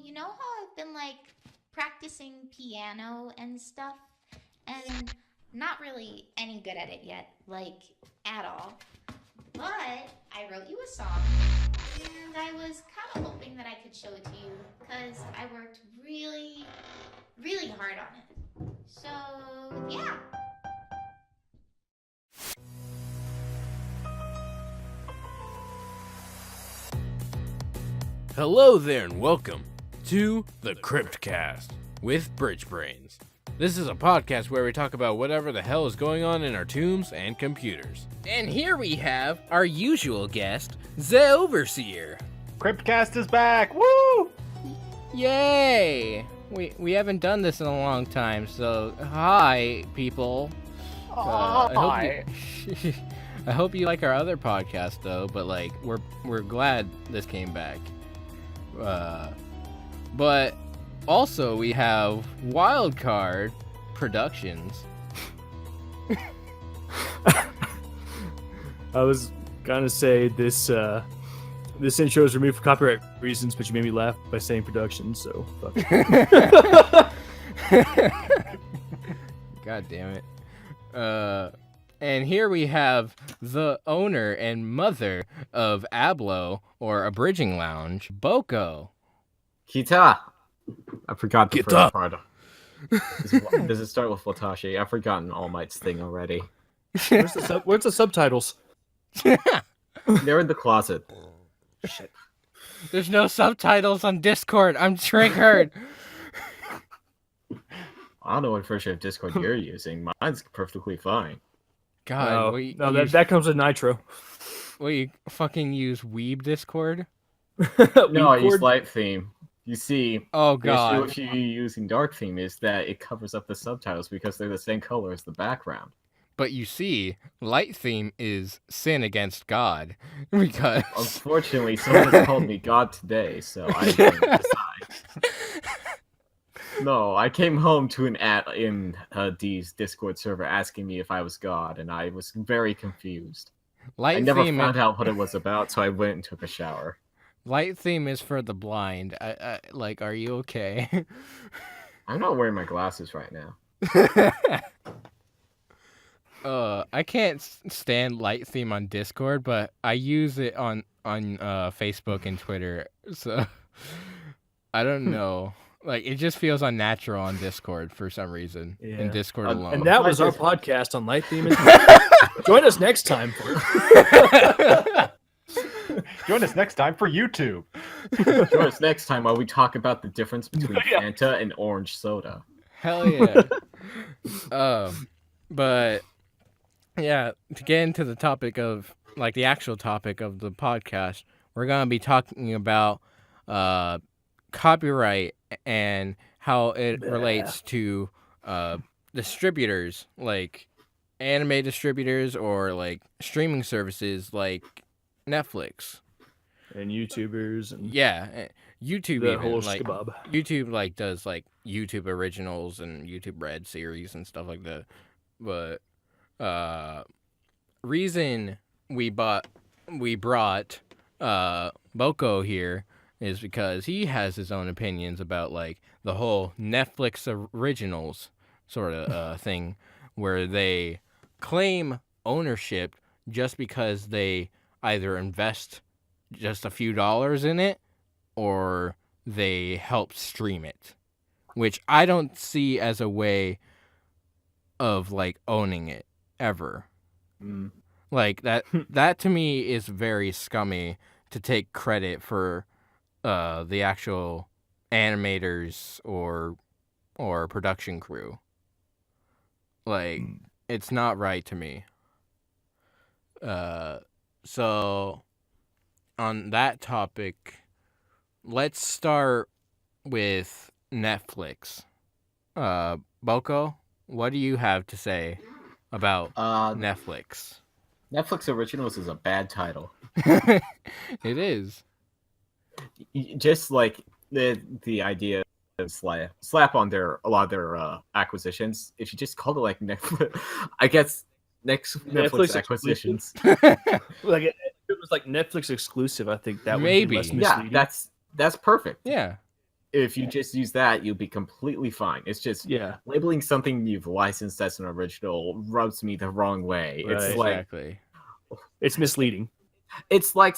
you know how I've been like practicing piano and stuff, and not really any good at it yet, like at all. But I wrote you a song, and I was kind of hoping that I could show it to you because I worked really, really hard on it. So, yeah. Hello there and welcome to the Cryptcast with BridgeBrains. This is a podcast where we talk about whatever the hell is going on in our tombs and computers. And here we have our usual guest, the Overseer. Cryptcast is back! Woo! Yay! We haven't done this in a long time, so hi, people. Hi. I hope you like our other podcast though, but like we're glad this came back. But also we have Wildcard Productions. I was gonna say this intro is removed for copyright reasons, but you made me laugh by saying production, so fuck it. God damn it. And here we have the owner and mother of Ablo, or Abridging Lounge, Boco. Kita! I forgot the Kita. first part. Does it start with Watashi? I've forgotten All Might's thing already. Where's the subtitles? They're in the closet. Shit. There's no subtitles on Discord. I'm triggered. I don't know what version of Discord you're using. Mine's perfectly fine. God, That comes with Nitro. you fucking use Weeb Discord? No, I use Light Theme. You see, Oh the issue God. if you're using Dark Theme is that it covers up the subtitles because they're the same color as the background. But you see, Light Theme is sin against God. Because Unfortunately, someone has called me God today, so I didn't decide. No, I came home to an ad in D's Discord server asking me if I was God, and I was very confused. Light I never Theme found out what it was about, so I went and took a shower. Light Theme is for the blind. I like, are you okay? I'm not wearing my glasses right now. I can't stand Light Theme on Discord, but I use it on Facebook and Twitter. So I don't know. Like, it just feels unnatural on Discord for some reason. Yeah. In Discord alone. And that was our podcast on Light Theme. Join us next time Join us next time for YouTube. Join us next time while we talk about the difference between Fanta and orange soda. Hell yeah. But yeah, to get into the topic of, like, the actual topic of the podcast, we're gonna be talking about copyright and how it relates to distributors, like anime distributors or like streaming services like Netflix and YouTubers and YouTube, the even whole like shkebab. YouTube like does like YouTube originals and YouTube Red series and stuff like that. But reason we brought Boco here is because he has his own opinions about like the whole Netflix originals sort of thing, where they claim ownership just because they either invest just a few dollars in it or they help stream it, which I don't see as a way of like owning it ever. Like that to me is very scummy to take credit for the actual animators or production crew. Like, it's not right to me. So on that topic, let's start with Netflix. Boco, what do you have to say about Netflix? Netflix Originals is a bad title. It is. Just like the idea of slap on a lot of their acquisitions. If you just called it like Netflix, I guess Netflix acquisitions. Like if it was like Netflix exclusive, I think that would Maybe. be less Yeah, misleading. that's perfect. Yeah. if you just use that, you'll be completely fine. It's just Yeah. labeling something you've licensed as an original rubs me the wrong way. Right. It's like Exactly. It's misleading. it's like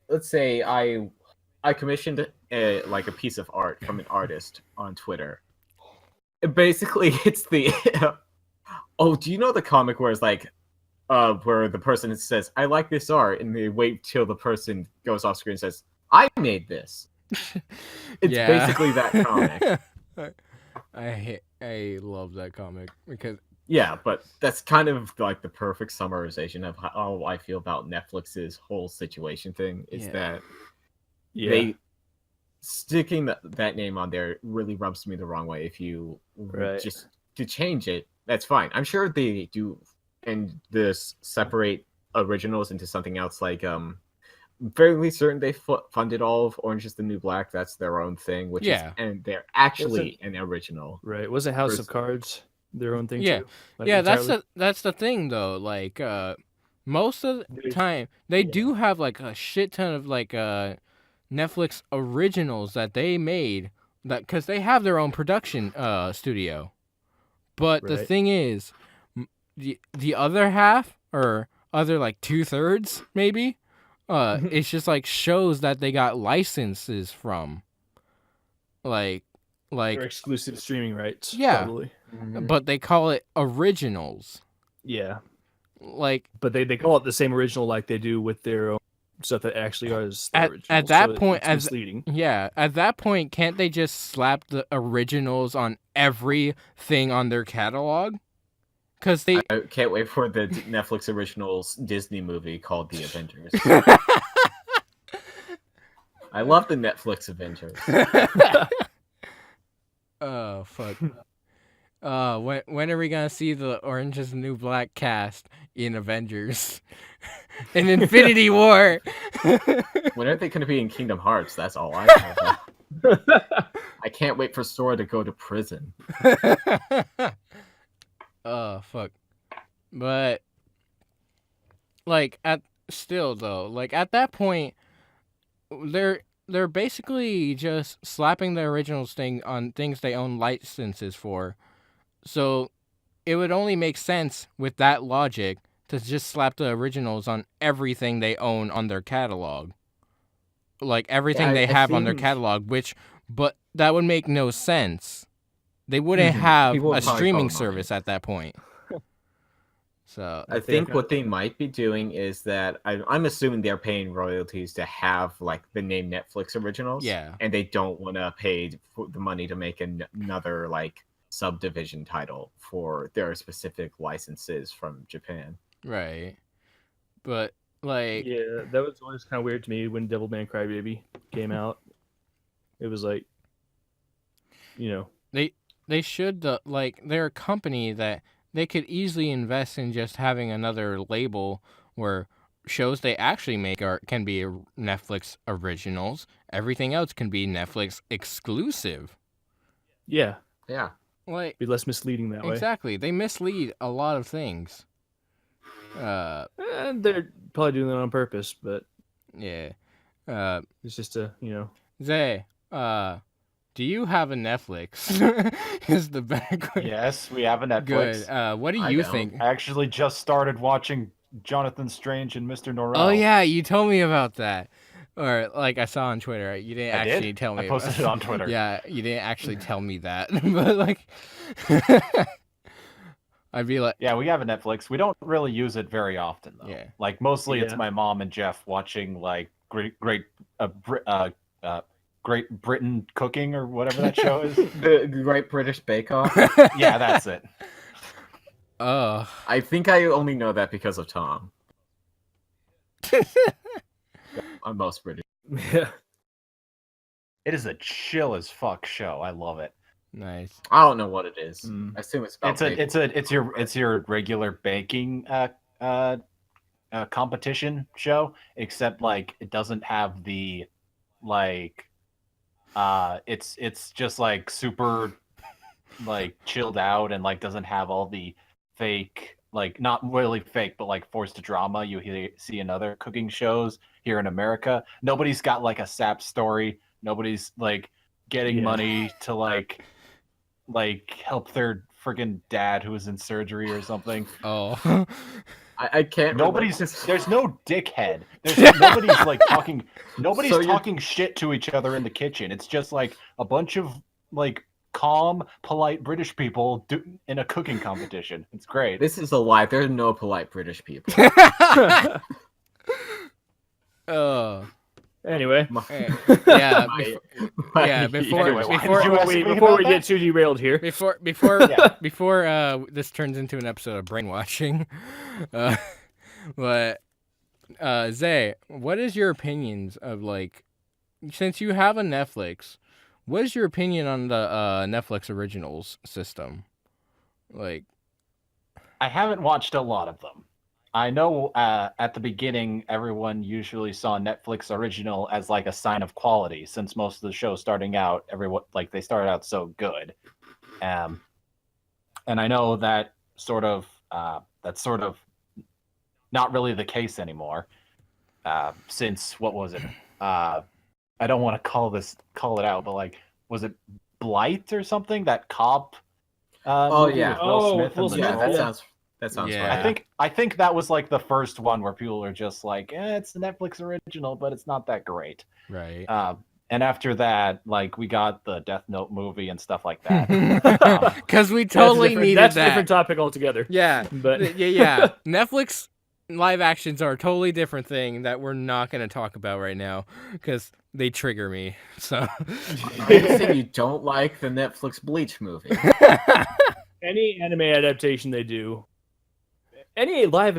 let's say I commissioned like a piece of art from an artist on Twitter. Basically, it's the oh, do you know the comic where it's like where the person says, "I like this art," and they wait till the person goes off screen and says, "I made this." It's Yeah. basically that comic. I love that comic because Yeah, but that's kind of like the perfect summarization of how I feel about Netflix's whole situation thing. Is Yeah. that Yeah. they sticking that name on there really rubs me the wrong way. If you Right. just to change it, that's fine. I'm sure they do, and this separate originals into something else. Like fairly certain they funded all of Orange Is the New Black. That's their own thing, which Yeah. is and they're actually an original. Right. Wasn't House of Versus- Cards their own thing Yeah. too? Like, yeah, entirely? that's the thing though. Like most of the There's- time they yeah. do have like a shit ton of like Netflix originals that they made that because they have their own production studio. But the Right. thing is, the other half or other like 2/3 maybe, it's just like shows that they got licenses from, like Or exclusive streaming rights. Yeah. Probably. but they call it originals. Yeah. Like But they call it the same original like they do with their own stuff that actually is the At original. that so point, it's misleading. yeah, at that point, can't they just slap the originals on everything on their catalog? Because they I can't wait for the Netflix originals Disney movie called The Avengers. I love the Netflix Avengers. Oh fuck. When are we gonna see the Orange Is the New Black cast in Avengers? In Infinity War. When are they going to be in Kingdom Hearts? That's all I know. I can't wait for Sora to go to prison. Oh fuck. But like at that point they're basically just slapping the originals thing on things they own licenses for. So it would only make sense with that logic to just slap the originals on everything they own on their catalog. Like everything Yeah, they I have on their think- catalog, but that would make no sense. They wouldn't have People would a probably streaming call them service at that point. So I think what they might be doing is that I'm assuming they're paying royalties to have like the name Netflix originals. Yeah. And they don't want to pay for the money to make another like subdivision title for their specific licenses from Japan. right. But like Yeah, that was always kind of weird to me when Devilman Crybaby came out. It was like, you know, they should like they're a company that they could easily invest in just having another label where shows they actually make can be Netflix originals. Everything else can be Netflix exclusive. yeah, Yeah. Like be less misleading that way. exactly, they mislead a lot of things. And they're probably doing that on purpose, but Yeah. it's just a, you know, Zay, do you have a Netflix? Is the back Yes, we have a Netflix. Good. What do I you don't. think? I actually just started watching Jonathan Strange and Mr. Norrell. Oh yeah, you told me about that. Or like I saw on Twitter. You didn't I did? actually tell me. I posted it on Twitter. Yeah, you didn't actually tell me that. But like I'd be like Yeah, we have a Netflix. We don't really use it very often though. Yeah. Like mostly it's Yeah. my mom and Jeff watching like Great Britain Cooking or whatever that show is. The Great British Bake Off. Yeah, that's it. oh. I think I only know that because of Tom. I'm most British. yeah. It is a chill as fuck show. I love it. Nice. I don't know what it is. Mm. I assume it's about It's your regular baking competition show, except like it doesn't have the like it's just like super like chilled out and like doesn't have all the fake, like not really fake but like forced drama you see in other cooking shows here in America. Nobody's got like a sap story Nobody's like getting money to like help their friggin' dad who was in surgery or something. Oh. I can't. There's no dickhead. Nobody's like talking. Nobody's talking shit to each other in the kitchen. It's just like a bunch of like calm, polite British people in a cooking competition. It's great. This is a lie. There are no polite British people. Oh. Anyway. Before we get too derailed here. Before this turns into an episode of brainwashing. But Zay, what is your opinions of like, since you have a Netflix, what is your opinion on the Netflix originals system? Like, I haven't watched a lot of them. I know at the beginning, everyone usually saw Netflix original as like a sign of quality, since most of the shows starting out, they started out so good. And I know that that's sort of not really the case anymore. Since what was it? I don't want to call it out, but like, was it Blight or something? That cop. Movie with Will Smith and that sounds Yeah. right. I think that was like the first one where people are just like, it's the Netflix original, but it's not that great. right. And after that, like, we got the Death Note movie and stuff like that. Because we totally needed that's that. a different topic altogether. Yeah, But yeah. Netflix live actions are a totally different thing that we're not going to talk about right now because they trigger me. So Are you saying you don't like the Netflix Bleach movie? any anime adaptation they do, any live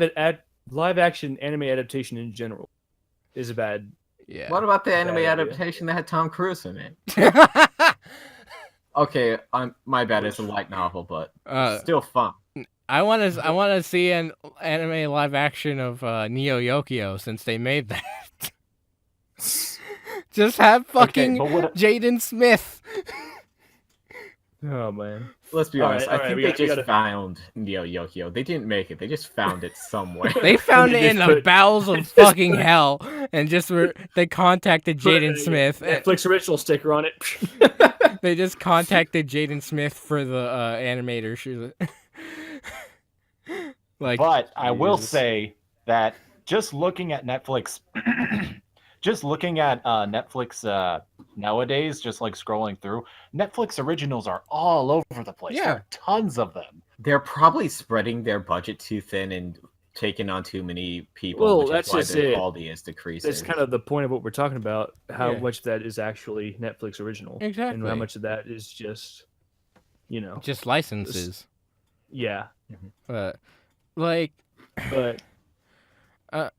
action anime adaptation in general, is a bad. yeah. What about the anime Bad idea. adaptation that had Tom Cruise in it? Okay, my bad. It's a light novel, but still fun. I want to see an anime live action of Neo Yokio since they made that. Just have fucking Jaden Smith. Oh man. Let's be All honest. right, I think we they gotta- just found Neo Yokio. They didn't make it. They just found it somewhere. They found it They in just the put- bowels of just fucking put- hell, and they contacted Jaden Smith. Netflix original sticker on it. They just contacted Jaden Smith for the animator. Like, But I will Jesus. say that just looking at Netflix, Netflix nowadays, just like scrolling through, Netflix originals are all over the place. Yeah. There are tons of them. They're probably spreading their budget too thin and taking on too many people, Well, which that's is why just their it. quality is decreasing. That's kind of the point of what we're talking about. How Yeah. much of that is actually Netflix original, and Exactly. how much of that is just, just licenses. yeah. But like, But I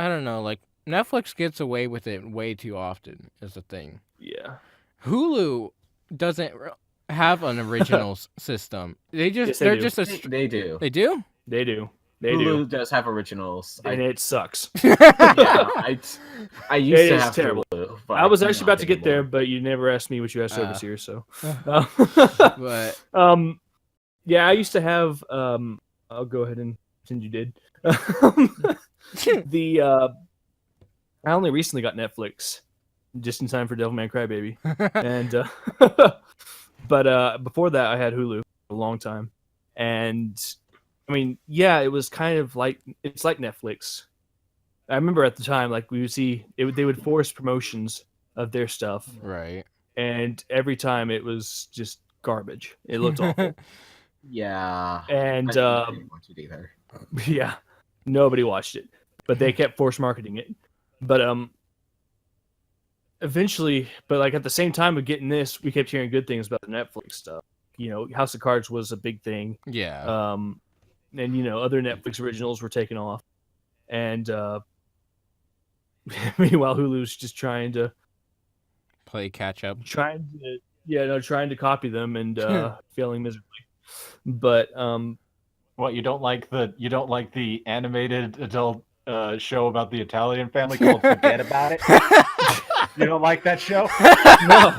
don't know. Like, Netflix gets away with it way too often. Is the thing. yeah, Hulu doesn't have an originals system. They just Yes, they they're do. just a They do. they do. they do. They Hulu do, does have originals. and it sucks. Yeah, I used It to is have terrible. Hulu, but I was do actually not about to get there, anymore. but you never asked me what you asked service here, so. But Yeah, I used to have. I'll go ahead and pretend you did. I only recently got Netflix, just in time for Devilman Crybaby, and but before that I had Hulu for a long time, and I mean, yeah, it was kind of like it's like Netflix. I remember at the time, like we would see they would force promotions of their stuff, right. and every time it was just garbage. It looked awful, Yeah. and I didn't watch it either. yeah, nobody watched it, but they kept force marketing it. But eventually, but like at the same time of getting this, we kept hearing good things about the Netflix stuff. House of Cards was a big thing. Yeah. And other Netflix originals were taken off, and meanwhile Hulu's just trying to Play catch up. trying to copy them and failing miserably. But What, you don't like the animated adult show about the Italian family called Forget About It? You don't like that show? no.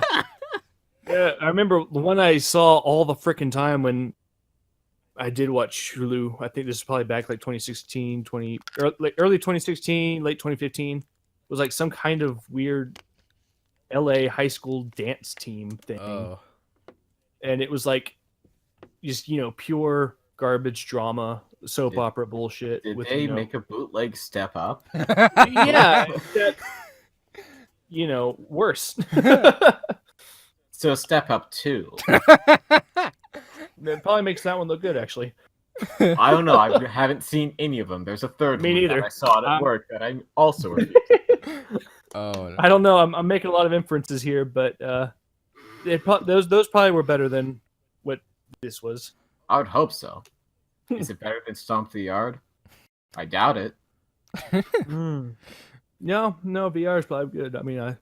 Yeah, I remember the one I saw all the frickin' time when I did watch Hulu. I think this is probably back like 2016, early 2016, late 2015. It was like some kind of weird LA high school dance team thing. Oh. And it was like just, pure garbage drama, soap opera bullshit. Did with, they make a bootleg Step Up? Yeah. That, worse. So Step Up 2. It probably makes that one look good, actually. I don't know. I haven't seen any of them. There's a third Me one neither. that I saw it at work that I also reviewed. Oh. No. I don't know. I'm making a lot of inferences here, but those probably were better than what this was. I would hope so. Is it better than Stomp the Yard? I doubt it. No, VR is probably good. I mean, I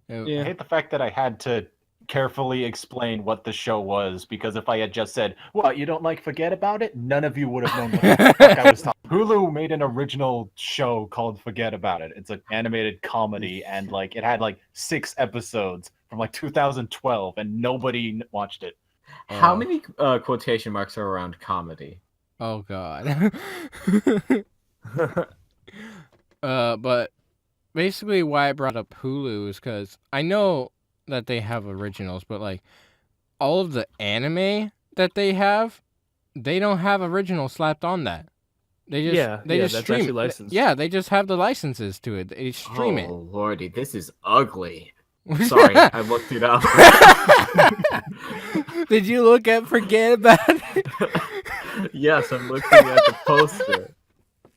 hate the fact that I had to carefully explain what the show was, because if I had just said, "What, you don't like Forget About It?" none of you would have known what the fuck I was talking. Hulu made an original show called Forget About It. It's an animated comedy, and it had 6 episodes from 2012, and nobody watched it. How many quotation marks are around comedy? Oh God. But basically why I brought up Hulu is because I know that they have originals, but all of the anime that they have, they don't have originals slapped on that. They just that's stream actually it. licensed. Yeah, they just have the licenses to it. They stream it. Oh lordy, this is ugly. Sorry, I looked it up. Did you look at Forget About It? Yes, I'm looking at the poster.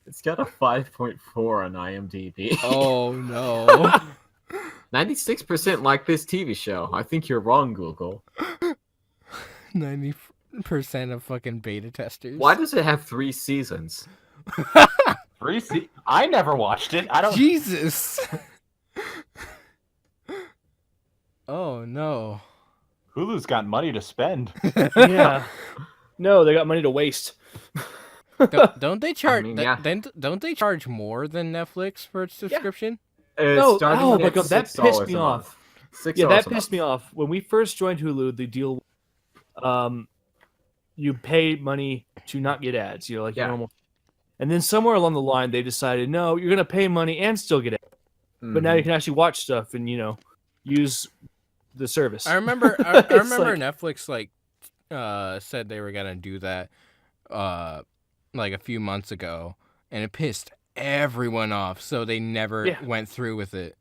It's got a 5.4 on IMDb. Oh no. 96% like this TV show. I think you're wrong, Google. 90% of fucking beta testers. Why does it have 3 seasons? I never watched it. I don't. Jesus. Oh no. Hulu's got money to spend. Yeah. No, they got money to waste. Don't they charge? I mean, yeah. Don't they charge more than Netflix for its subscription? No, Starting oh my at God, that $6 pissed me a month. off. $6 Yeah, that a pissed month. me off. When we first joined Hulu, the deal, you pay money to not get ads. Your normal. And then somewhere along the line, they decided, no, you're gonna pay money and still get ads. But now you can actually watch stuff and use the service. I remember. I remember Netflix said they were gonna do that a few months ago, and it pissed everyone off. So they never went through with it.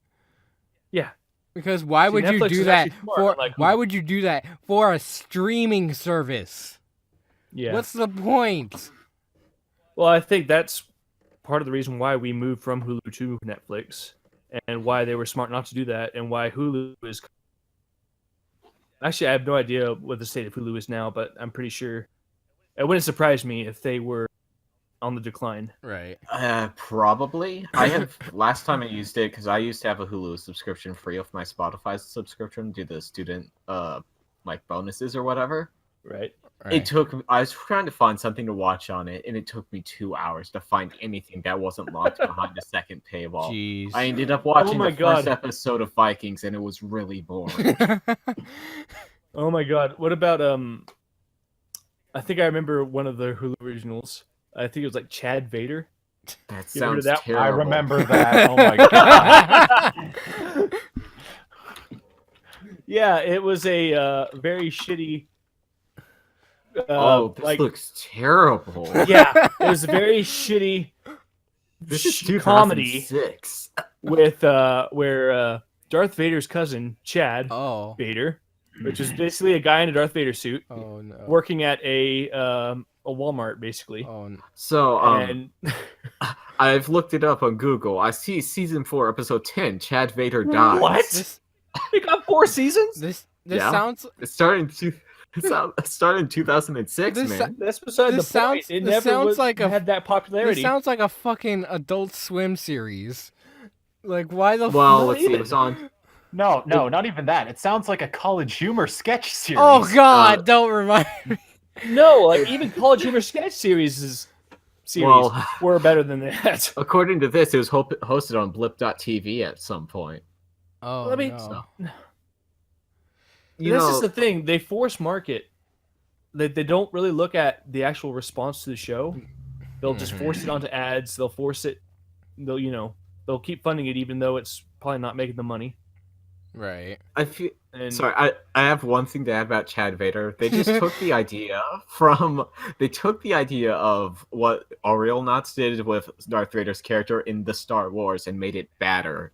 Yeah. Because why would you Netflix do is that actually smart, for? unlike Why Hulu. would you do that for a streaming service? Yeah. What's the point? Well, I think that's part of the reason why we moved from Hulu to Netflix, and why they were smart not to do that, and why Hulu is. Actually, I have no idea what the state of Hulu is now, but I'm pretty sure it wouldn't surprise me if they were on the decline. Right. Probably. I have last time I used it because I used to have a Hulu subscription free off my Spotify subscription due to student bonuses or whatever. Right. I was trying to find something to watch on it, and it took me 2 hours to find anything that wasn't locked behind a second paywall. Jeez. I ended up watching my the God. first episode of Vikings, and it was really boring. Oh my God! What about I think I remember one of the Hulu originals. I think it was Chad Vader. That You remember sounds that? terrible. I remember that. Oh my god. Yeah, it was a very shitty. This looks terrible. Yeah, it was a very shitty This is comedy 2006. with where Darth Vader's cousin Chad Oh. Vader, which is basically a guy in a Darth Vader suit Oh no. working at a Walmart, basically. Oh no. So, And I've looked it up on Google. I see season 4, episode 10. Chad Vader dies. what? This They got 4 seasons. this Yeah. sounds. It started in 2006, This man. That's beside This the point. sounds- It this never sounds like had that This popularity. sounds like a fucking Adult Swim series. Why the? Well, fuck? let's see. It was on. No, not even that. It sounds like a college humor sketch series. Oh God! Don't remind me. No, even College Humor sketch series Well, were better than that. according to this, it was hosted on Blip.tv at some point. Oh I mean, no. You This know, is the thing. They force market. They don't really look at the actual response to the show. They'll just force it onto ads. They'll force it. They'll keep funding it even though it's probably not making the money. Right. I feel And sorry. I have one thing to add about Chad Vader. They just took the idea of what Aurelnauts did with Darth Vader's character in the Star Wars and made it badder.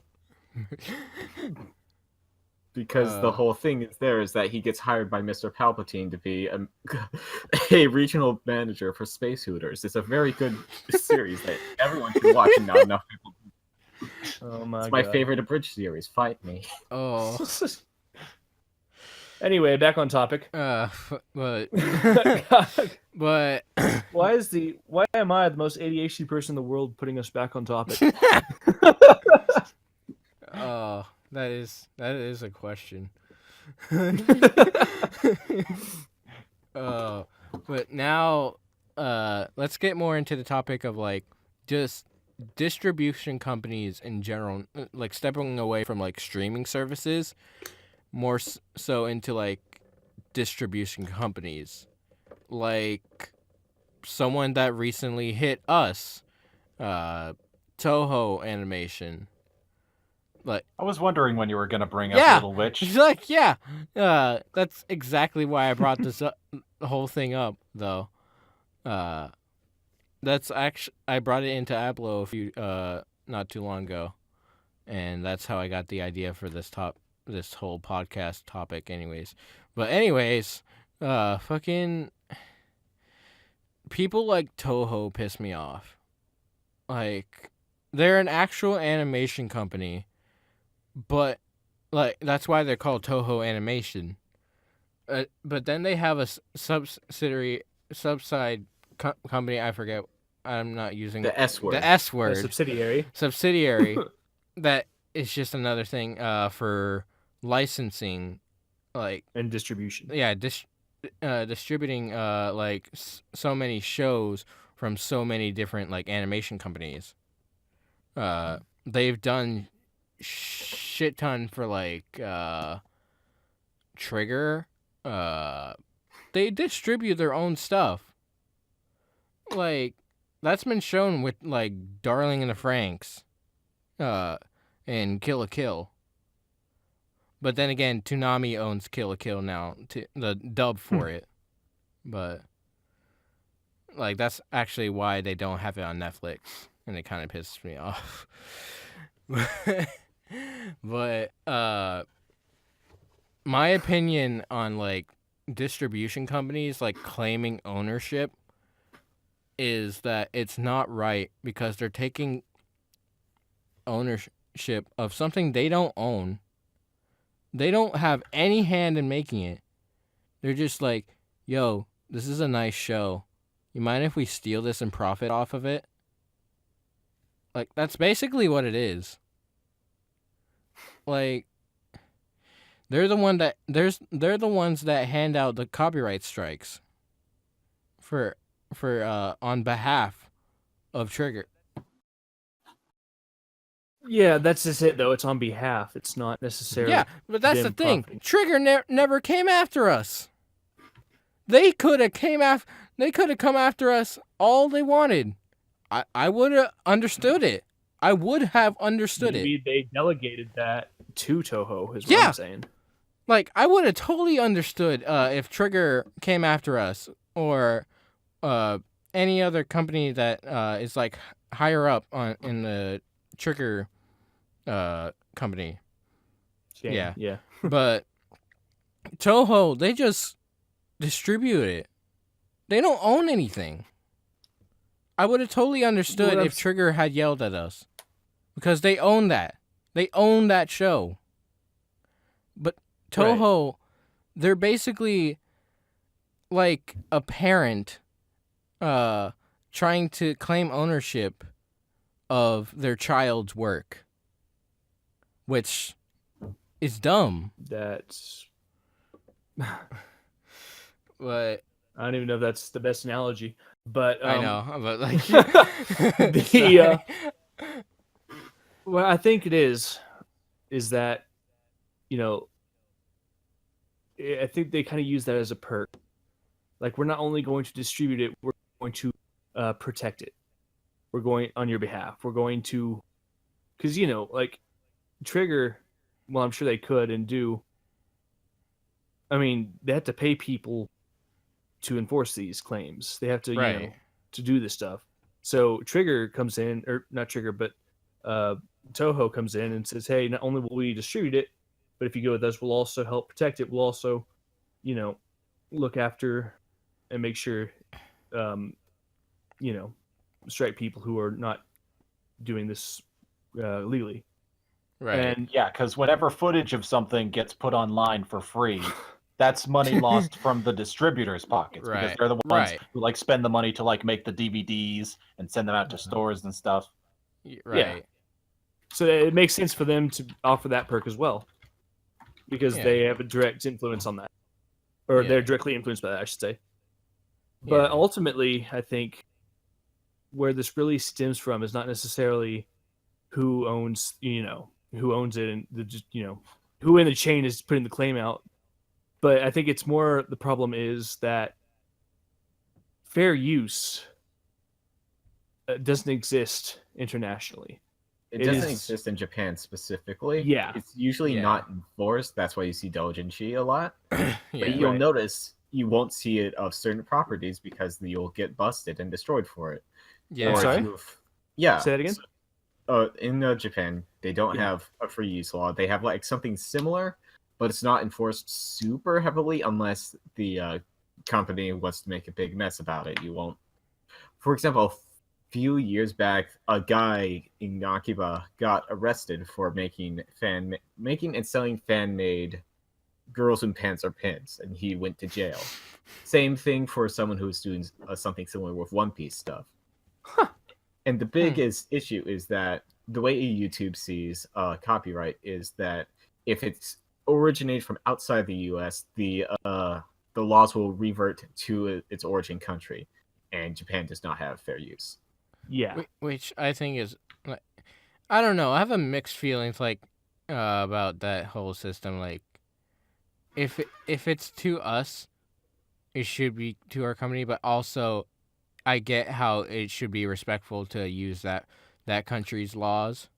Because the whole thing is that he gets hired by Mr. Palpatine to be a regional manager for Space Hooters. It's a very good series that everyone can watch, and not enough people. oh my It's my God. favorite abridged series. Fight me. Oh. Anyway, back on topic. But Why am I the most ADHD person in the world putting us back on topic? oh, that is a question. But now let's get more into the topic of like just distribution companies in general, like stepping away from like streaming services, more so into like distribution companies, like someone that recently hit us, Toho Animation. Like, I was wondering when you were going to bring up Yeah. Little Witch. she's like, yeah, that's exactly why I brought this up, the whole thing up, though. That's actually, I brought it into Ablo not too long ago, and that's how I got the idea for this whole podcast topic, anyways. But anyways, fucking people like Toho piss me off. Like, they're an actual animation company, but like that's why they're called Toho Animation. But then they have a subside company. I forget. I'm not using The S word. The S A word. Subsidiary. That is just another thing for licensing, like, And distribution. yeah, distributing like so many shows from so many different like animation companies. They've done shit ton for like Trigger. They distribute their own stuff. Like, that's been shown with like Darling in the Franxx, and Kill la Kill. But then again, Toonami owns Kill la Kill now, the dub for it. But like that's actually why they don't have it on Netflix, and it kind of pisses me off. But my opinion on like distribution companies like claiming ownership is that it's not right, because they're taking ownership of something they don't own. They don't have any hand in making it. They're just like, yo, this is a nice show. You mind if we steal this and profit off of it? Like, that's basically what it is. Like, they're the ones that hand out the copyright strikes for on behalf of Trigger. Yeah, that's just it, though. It's on behalf. It's not necessarily. Yeah, but that's the them thing. profiting. Trigger never came after us. They could have come after us all they wanted. I would have understood it. I would have understood it. Maybe they delegated that to Toho, is what Yeah. I'm saying. Like, I would have totally understood if Trigger came after us, or any other company that is like higher up in the Trigger company. Yeah. But Toho, they just distribute it. They don't own anything. I would have totally understood if Trigger had yelled at us, because they own that. They own that show. But Toho, they're basically like a parent trying to claim ownership of their child's work, which is dumb. That's. But I don't even know if that's the best analogy, but I know, but like what I think it is that, you know, I think they kind of use that as a perk. Like, we're not only going to distribute it, we're going to protect it. We're going on your behalf. We're going to, because, you know, like, Trigger, well, I'm sure they could and do. I mean, they have to pay people to enforce these claims. They have to, Right. to do this stuff. So Trigger comes in, or not Trigger, but Toho comes in and says, "Hey, not only will we distribute it, but if you go with us, we'll also help protect it. We'll also, look after and make sure, strike people who are not doing this legally." Right. And Yeah, because whenever footage of something gets put online for free, that's money lost from the distributors' pockets because Right, they're the ones right. who spend the money to make the DVDs and send them out to stores and stuff. Right. so it makes sense for them to offer that perk as well, because Yeah. they have a direct influence on that, or they're Yeah. directly influenced by that, I should say. But Yeah. ultimately, I think where this really stems from is not necessarily who owns it, and who in the chain is putting the claim out. But I think it's more the problem is that fair use doesn't exist internationally. It It doesn't is- exist in Japan specifically. Yeah. It's usually Yeah. not enforced. That's why you see doujinshi a lot. Yeah. But you'll Right. notice you won't see it of certain properties because you'll get busted and destroyed for it. Yeah. I'm Or sorry? if you've- Yeah. Say that again? In Japan, they don't Yeah. have a free use law. They have something similar, but it's not enforced super heavily unless the company wants to make a big mess about it. You won't. For example, a few years back, a guy in Akiba got arrested for making and selling fan-made girls in pants or pins, and he went to jail. Same thing for someone who's doing something similar with One Piece stuff. And the biggest issue is that the way YouTube sees copyright is that if it's originated from outside the U.S., the laws will revert to its origin country, and Japan does not have fair use. Yeah. Which I think is, I don't know. I have a mixed feelings about that whole system. Like, if it's to us, it should be to our company. But also, I get how it should be respectful to use that country's laws.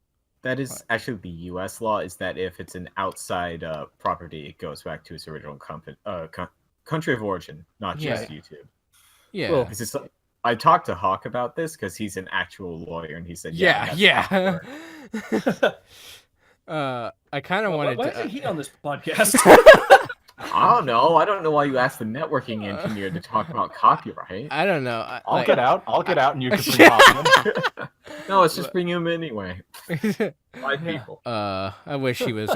That is actually the U.S. law. Is that if it's an outside property, it goes back to its original country of origin, not just YouTube. Yeah. Well, This is. I talked to Hawk about this because he's an actual lawyer, and he said, yeah. that's I kind of wanted Why to. isn't he on this podcast? I don't know. I don't know why you asked the networking engineer to talk about copyright. I don't know. I'll get out, and you can bring Yeah. Hawk in. No, let's just bring him anyway. 5 people. I wish he was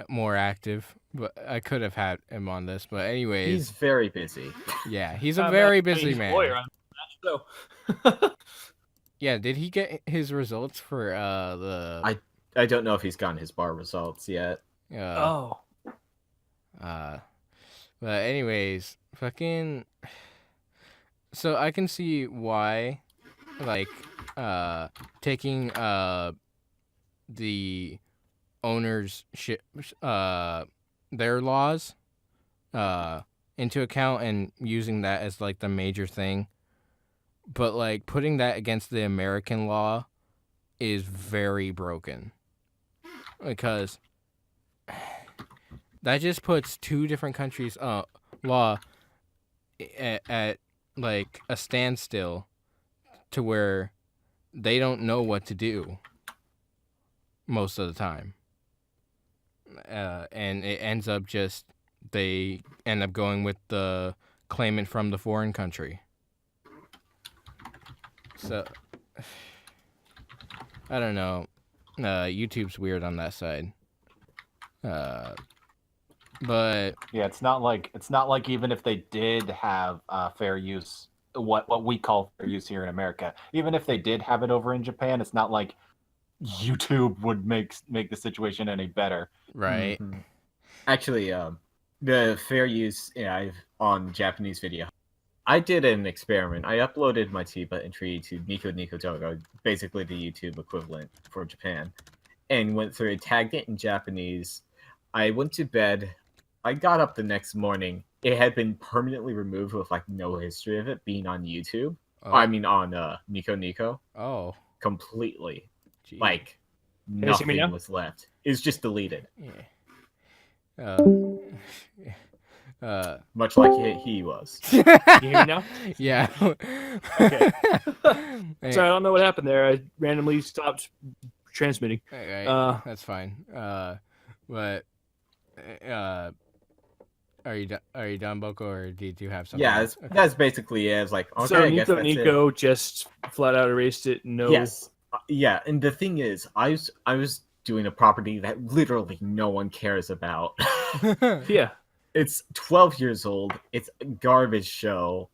more active, but I could have had him on this. But anyways, He's very busy. yeah, he's a very busy man. Lawyer on that show. Yeah, did he get his results for the? I don't know if he's gotten his bar results yet. Oh. But anyways, fucking. So I can see why, taking the owners their laws into account and using that as the major thing, but putting that against the American law is very broken, because that just puts two different countries' law at a standstill, to where they don't know what to do most of the time, and it ends up they end up going with the claimant from the foreign country. So I don't know. YouTube's weird on that side. But Yeah, it's not like even if they did have fair use, what we call fair use here in America, even if they did have it over in Japan, it's not like YouTube would make the situation any better. right. Mhm. Actually, the fair use on Japanese video. I did an experiment. I uploaded my Tiba entry to Nico Nico Dogo, basically the YouTube equivalent for Japan, and went through it, tagged it in Japanese. I went to bed. I got up the next morning. It had been permanently removed with no history of it being on YouTube. Oh, I mean on Nico Nico. oh, Completely. gee. you see me nothing now? was left. It was just deleted, Yeah. much like he was. You hear me now? Yeah. Okay. Hey, Sorry, I don't know what happened there. I randomly stopped transmitting. alright, that's fine. But are you done, Boco, or did you have something? Yeah, else? Okay. that's basically it. It's like, okay, So I guess that's it. Nico just flat out erased it. No. Yes. Yeah, and the thing is, I was doing a property that literally no one cares about. Yeah. It's 12 years old. It's a garbage show.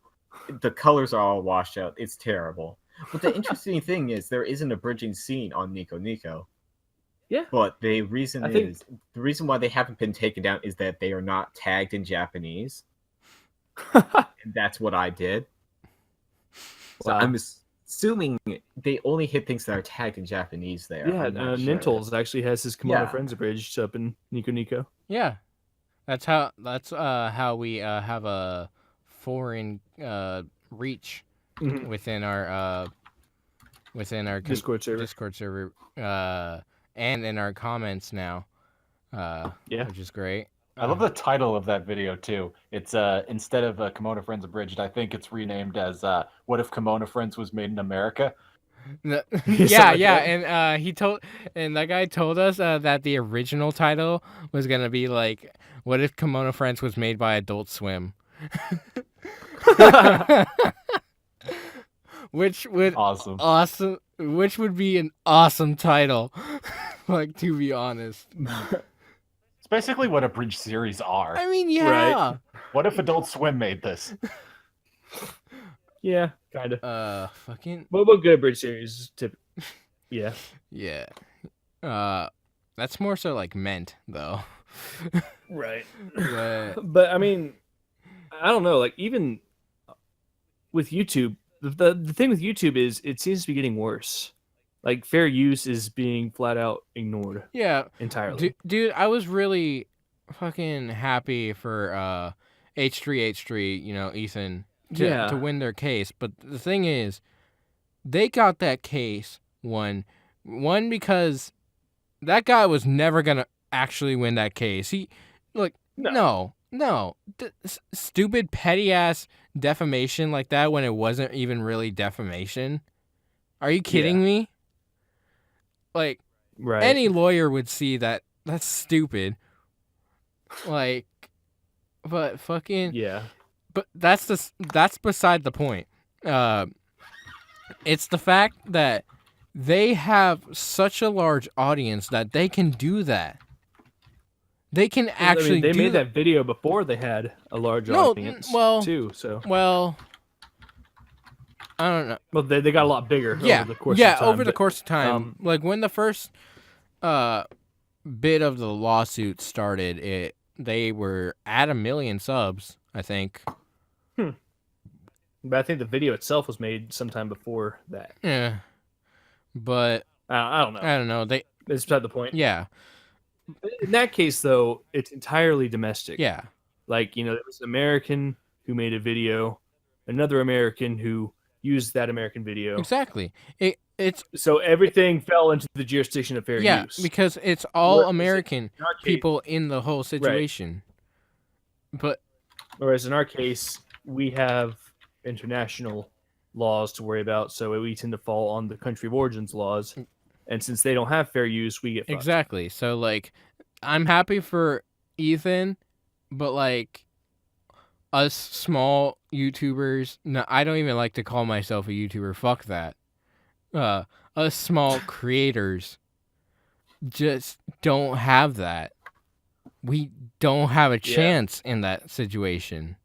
The colors are all washed out. It's terrible. But the interesting thing is there is an abridging scene on Nico Nico. Yeah. But the reason I think- the reason why they haven't been taken down is that they are not tagged in Japanese. And that's what I did. So Wow. I'm assuming they only hit things that are tagged in Japanese there. Yeah, I'm not sure. Nintles actually has his Kimono Yeah. Friends abridged up in Nico Nico. Yeah, that's how we have a foreign reach Mhm. within our Discord server. Discord server and in our comments now. Yeah. Which is great. I love the title of that video too. It's instead of Kimono Friends Abridged, I think it's renamed as "What if Kimono Friends was made in America?" Yeah, Something like yeah, that. and that guy told us that the original title was gonna be like, "What if Kimono Friends was made by Adult Swim?" Which would which would be an awesome title, like, to be honest. It's basically what Abridged series are. I mean, yeah. What if Adult Swim made this? Yeah, kind of. Fucking What good abridged series? Yeah. yeah. That's more so like meant though. Right. But But I mean, I don't know. Like even with YouTube, the thing with YouTube is it seems to be getting worse. Like fair use is being flat out ignored yeah, entirely. dude, I was really fucking happy for H3H3, Ethan, to win their case. But the thing is, they got that case one because that guy was never gonna actually win that case. He, like, no, stupid petty ass defamation like that when it wasn't even really defamation. Are you kidding me? Like, Right. any lawyer would see that that's stupid. Like, but fucking Yeah. but that's beside the point. It's the fact that they have such a large audience that they can do that. They can actually they do made that video before they had a large No, audience well- too. So Well, I don't know. well, they got a lot bigger Yeah, over the course of time. over the but- course of time. um, Like when the first bit of the lawsuit started, they were at 1 million subs, I think. But I think the video itself was made sometime before that. Yeah, but I don't know. I don't know. They It's beside the point. yeah. In that case, though, it's entirely domestic. Yeah. Like, there was an American who made a video, another American who used that American video. Exactly. It's So everything fell into the jurisdiction of fair use. because it's all Whereas American in our case- people in the whole situation. But Whereas in our case, we have international laws to worry about, so we tend to fall on the country of origins laws. And since they don't have fair use, we get fucked. exactly. So like, I'm happy for Ethan, but like us small YouTubers, no, I don't even like to call myself a YouTuber. Fuck that. Us small creators just don't have that. We don't have a chance in that situation.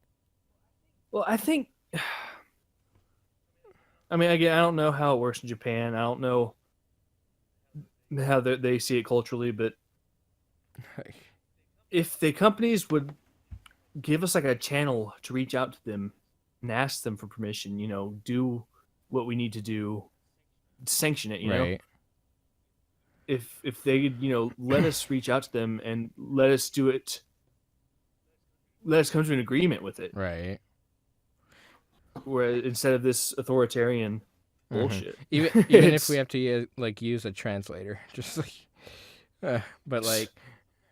Well, I think. I mean, again, I don't know how it works in Japan. I don't know how they see it culturally, but if the companies would give us like a channel to reach out to them and ask them for permission, do what we need to do, sanction it, know. Right. If they let us reach out to them and let us do it, let us come to an agreement with it. Right. Where instead of this authoritarian bullshit. Even if It's- we have to use a translator, just but like.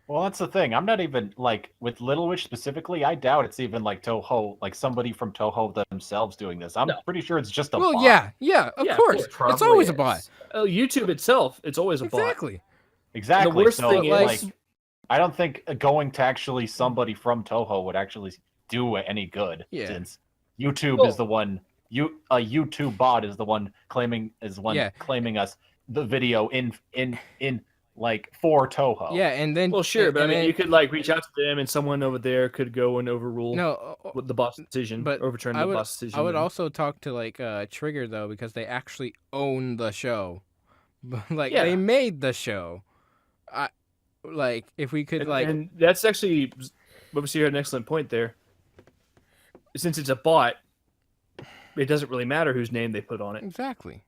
Well, that's the thing. I'm not even like with Little Witch specifically. I doubt it's even like Toho, like somebody from Toho themselves doing this. I'm No. pretty sure it's just a Well, bot. yeah, of Yeah, of course. It probably It's always a is. bot. YouTube itself, it's always a bot. Exactly. Exactly. The worst so, thing like, is, I don't think going to actually somebody from Toho would actually do any good. Yeah. Since YouTube Well- is the one. A YouTube bot is the one claiming us the video in like for Toho. Yeah, and then well, sure, but I and mean, then- you could like reach out to them, and someone over there could go and overrule no. what the boss decision, But overturn I the would- boss decision. I would and- also talk to like Trigger though, because they actually own the show. Like Yeah. they made the show. Like if we could and that's actually, obviously, you had an excellent point there. Since it's a bot, it doesn't really matter whose name they put on it. exactly.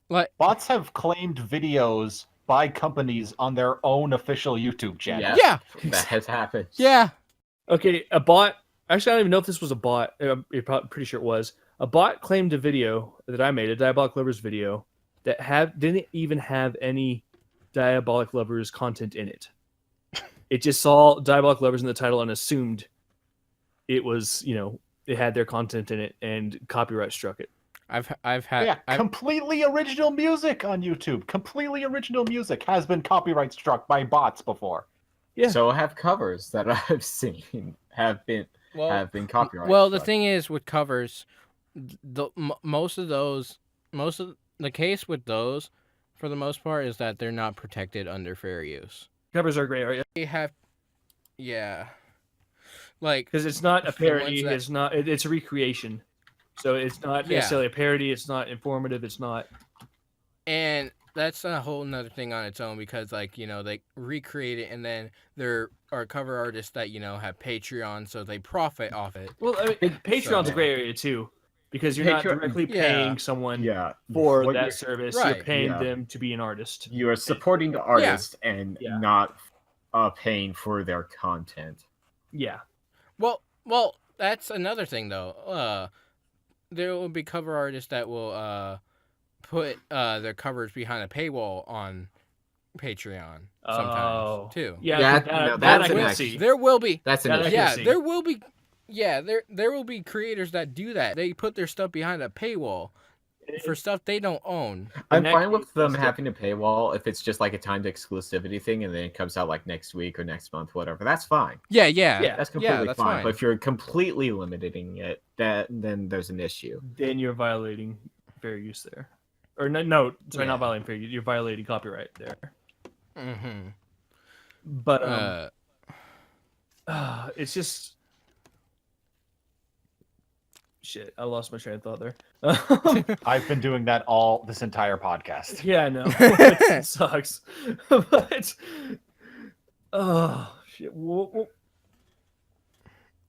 Like Bots have claimed videos by companies on their own official YouTube channel. yeah, That has happened. yeah. Okay, a bot. Actually, I don't even know if this was a bot. I'm pretty sure it was. A bot claimed a video that I made, a Diabolic Lovers video, that didn't even have any Diabolic Lovers content in it. It just saw Diabolic Lovers in the title and assumed it was, it had their content in it, and copyright struck it. I've had Yeah, I've- completely original music on YouTube. Completely original music has been copyright struck by bots before. Yeah. So have covers that I've seen have been copyrighted. Well, the thing is with covers, most of the case with those, for the most part, is that they're not protected under fair use. Covers are gray area They have, yeah, like because it's not a The ones parody. that- It's not. It's a recreation. So it's not Yeah. necessarily a parody. It's not informative. It's not. and that's a whole nother thing on its own because they recreate it and then there are cover artists that have Patreon, so they profit off it. Well, I mean, Patreon's a So- gray area too, because you're not Patreon- directly Yeah. paying someone yeah, for what that you're- service. Right. You're paying Yeah. them to be an artist. You are supporting the artist and Yeah. not paying for their content. Yeah. Well, that's another thing though. There will be cover artists that will put their covers behind a paywall on Patreon sometimes Oh. too. Yeah. That- that, no, that that's I an can act- see. There will be. That's an That I issue. can Yeah, see. there will be. Yeah, there will be creators that do that. They put their stuff behind a paywall for stuff they don't own. I'm In that fine with case, them that's having a paywall if it's just like a timed exclusivity thing and then it comes out like next week or next month, whatever. That's fine. Yeah. Yeah, That's completely that's fine. fine. But if you're completely limiting it, then there's an issue. Then you're violating fair use there. Or no, sorry, Yeah. not violating fair use. You're violating copyright there. Mm-hmm. But it's just shit. I lost my train of thought there. I've been doing that this entire podcast. Yeah, I know. It sucks. But oh shit. Well,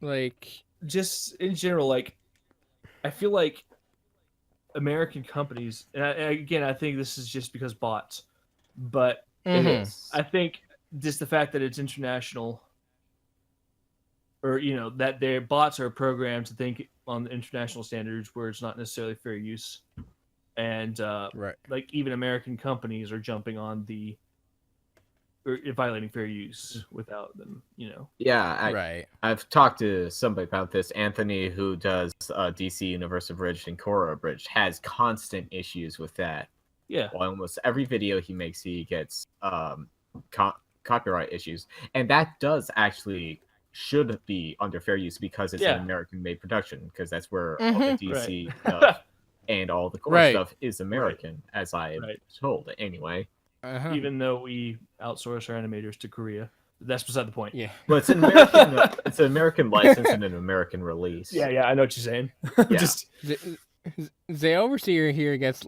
Like, just in general, like I feel like American companies, and again, I think this is just because bots, but It mhm. is. I think just the fact that it's international, or that their bots are programmed to think on the international standards where it's not necessarily fair use, and Right. like even American companies are jumping on or violating fair use without them. Yeah, Right. I've talked to somebody about this. Anthony, who does DC Universe Abridged and Korra Abridged, has constant issues with that. Yeah. Almost every video he makes, he gets copyright issues, and that does actually should be under fair use because it's Yeah. an American-made production. Because that's where all Mhm. the DC stuff and all the Korra Right. stuff is American, as I am Right. told. Anyway, Uh-huh. Even though we outsource our animators to Korea, that's beside the point. Yeah. but it's an American. It's an American license and an American release. Yeah, I know what you're saying. Yeah. Just The overseer here gets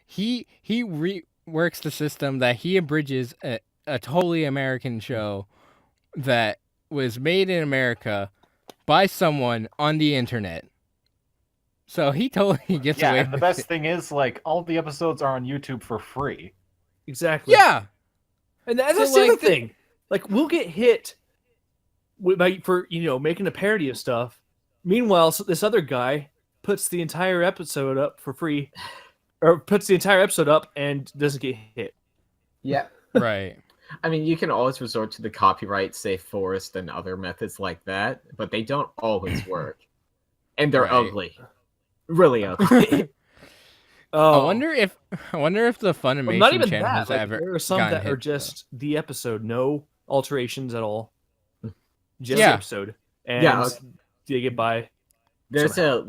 he reworks the system that he abridges a totally American show that was made in America by someone on the internet. So he totally gets Yeah, away and the with best it. thing is, like, all the episodes are on YouTube for free. exactly. Yeah. And that's So, the other like, thing. Like we'll get hit for making a parody of stuff. Meanwhile, this other guy puts the entire episode up for free, or puts the entire episode up and doesn't get hit. Yeah. Right. I mean, you can always resort to the copyright safe forest and other methods like that, but they don't always work. And they're Right. ugly. Really ugly. Oh, I wonder if the Funimation well, not even channel that. has Like, ever there are some gotten that hit, are just the episode, no alterations at all, just Yeah. the episode, and Yeah, they get by. There's a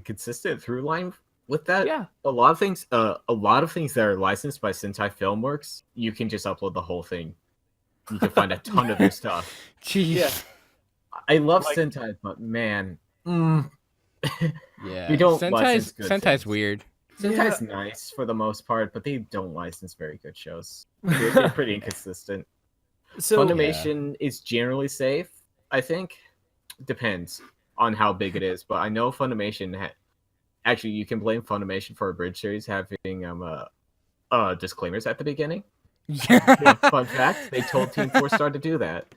consistent through line with that. Yeah, A lot of things that are licensed by Sentai Filmworks, you can just upload the whole thing. You can find a ton of their stuff. Jeez. Yeah. I love Like- Sentai, but man, Yeah. We don't license good Sentai's things. weird. Sentai's nice for the most part, but they don't license very good shows. They're pretty inconsistent. so Funimation is generally safe, I think. Depends on how big it is, but I know Funimation. Actually, you can blame Funimation for a Bridge series having disclaimers at the beginning. Yeah. Fun fact: they told Team 4 Star to do that.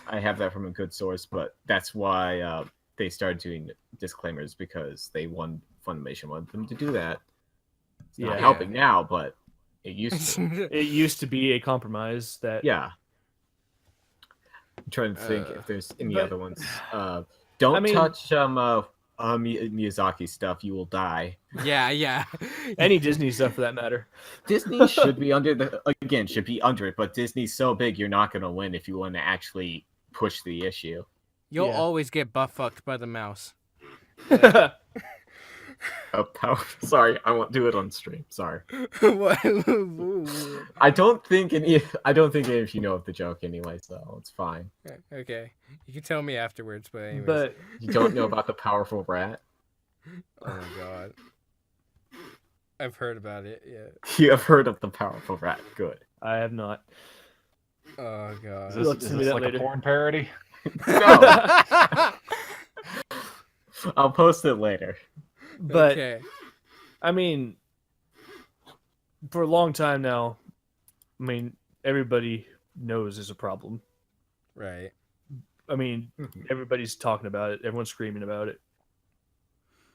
I have that from a good source, but that's why they started doing disclaimers, because Funimation wanted them to do that. It's not Yeah. helping now, but it used to. it used to be a compromise that Yeah. I'm trying to think if there's any but- other ones. Don't I mean- touch Miyazaki stuff. You will die. yeah. any Disney stuff for that matter. Disney should be under it, but Disney's so big, you're not going to win if you want to actually push the issue. You'll Yeah. always get butt fucked by the mouse. Sorry, I won't do it on stream. Sorry. What? I don't think any of you know of the joke anyway, so it's fine. Okay. You can tell me afterwards, but anyways. But You don't know about the powerful rat? Oh my god. I've heard about it, yeah. You have heard of the powerful rat. Good. I have not. Oh god. Is You'll this, have to is send me this that like later. a porn parody? No, I'll post it later. But okay. I mean, for a long time now, I mean, everybody knows there's a problem. Right. I mean, Mhm. everybody's talking about it. Everyone's screaming about it.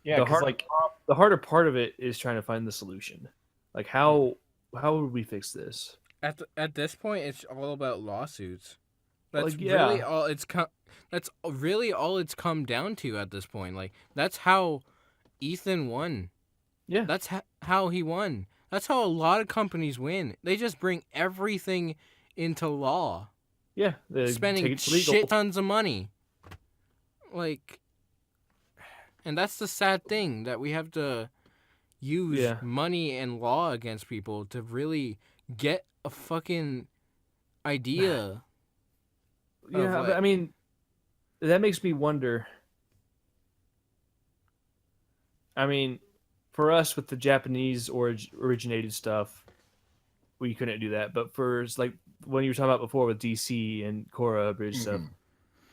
Yeah, The because hard- The harder part of it is trying to find the solution. Like, how would we fix this? At this point, it's all about lawsuits. That's Like, yeah. really all it's That's really all it's come down to at this point. Like, that's how Ethan won. Yeah. That's how he won. That's how a lot of companies win. They just bring everything into law, Yeah, they take spending it to legal. shit tons of money. Like, and that's the sad thing, that we have to use Yeah. money and law against people to really get a fucking idea. Yeah, of, but I mean, that makes me wonder. I mean, for us with the Japanese originated stuff, we couldn't do that. But for like when you were talking about before with DC and Korra Bridge stuff, Mhm.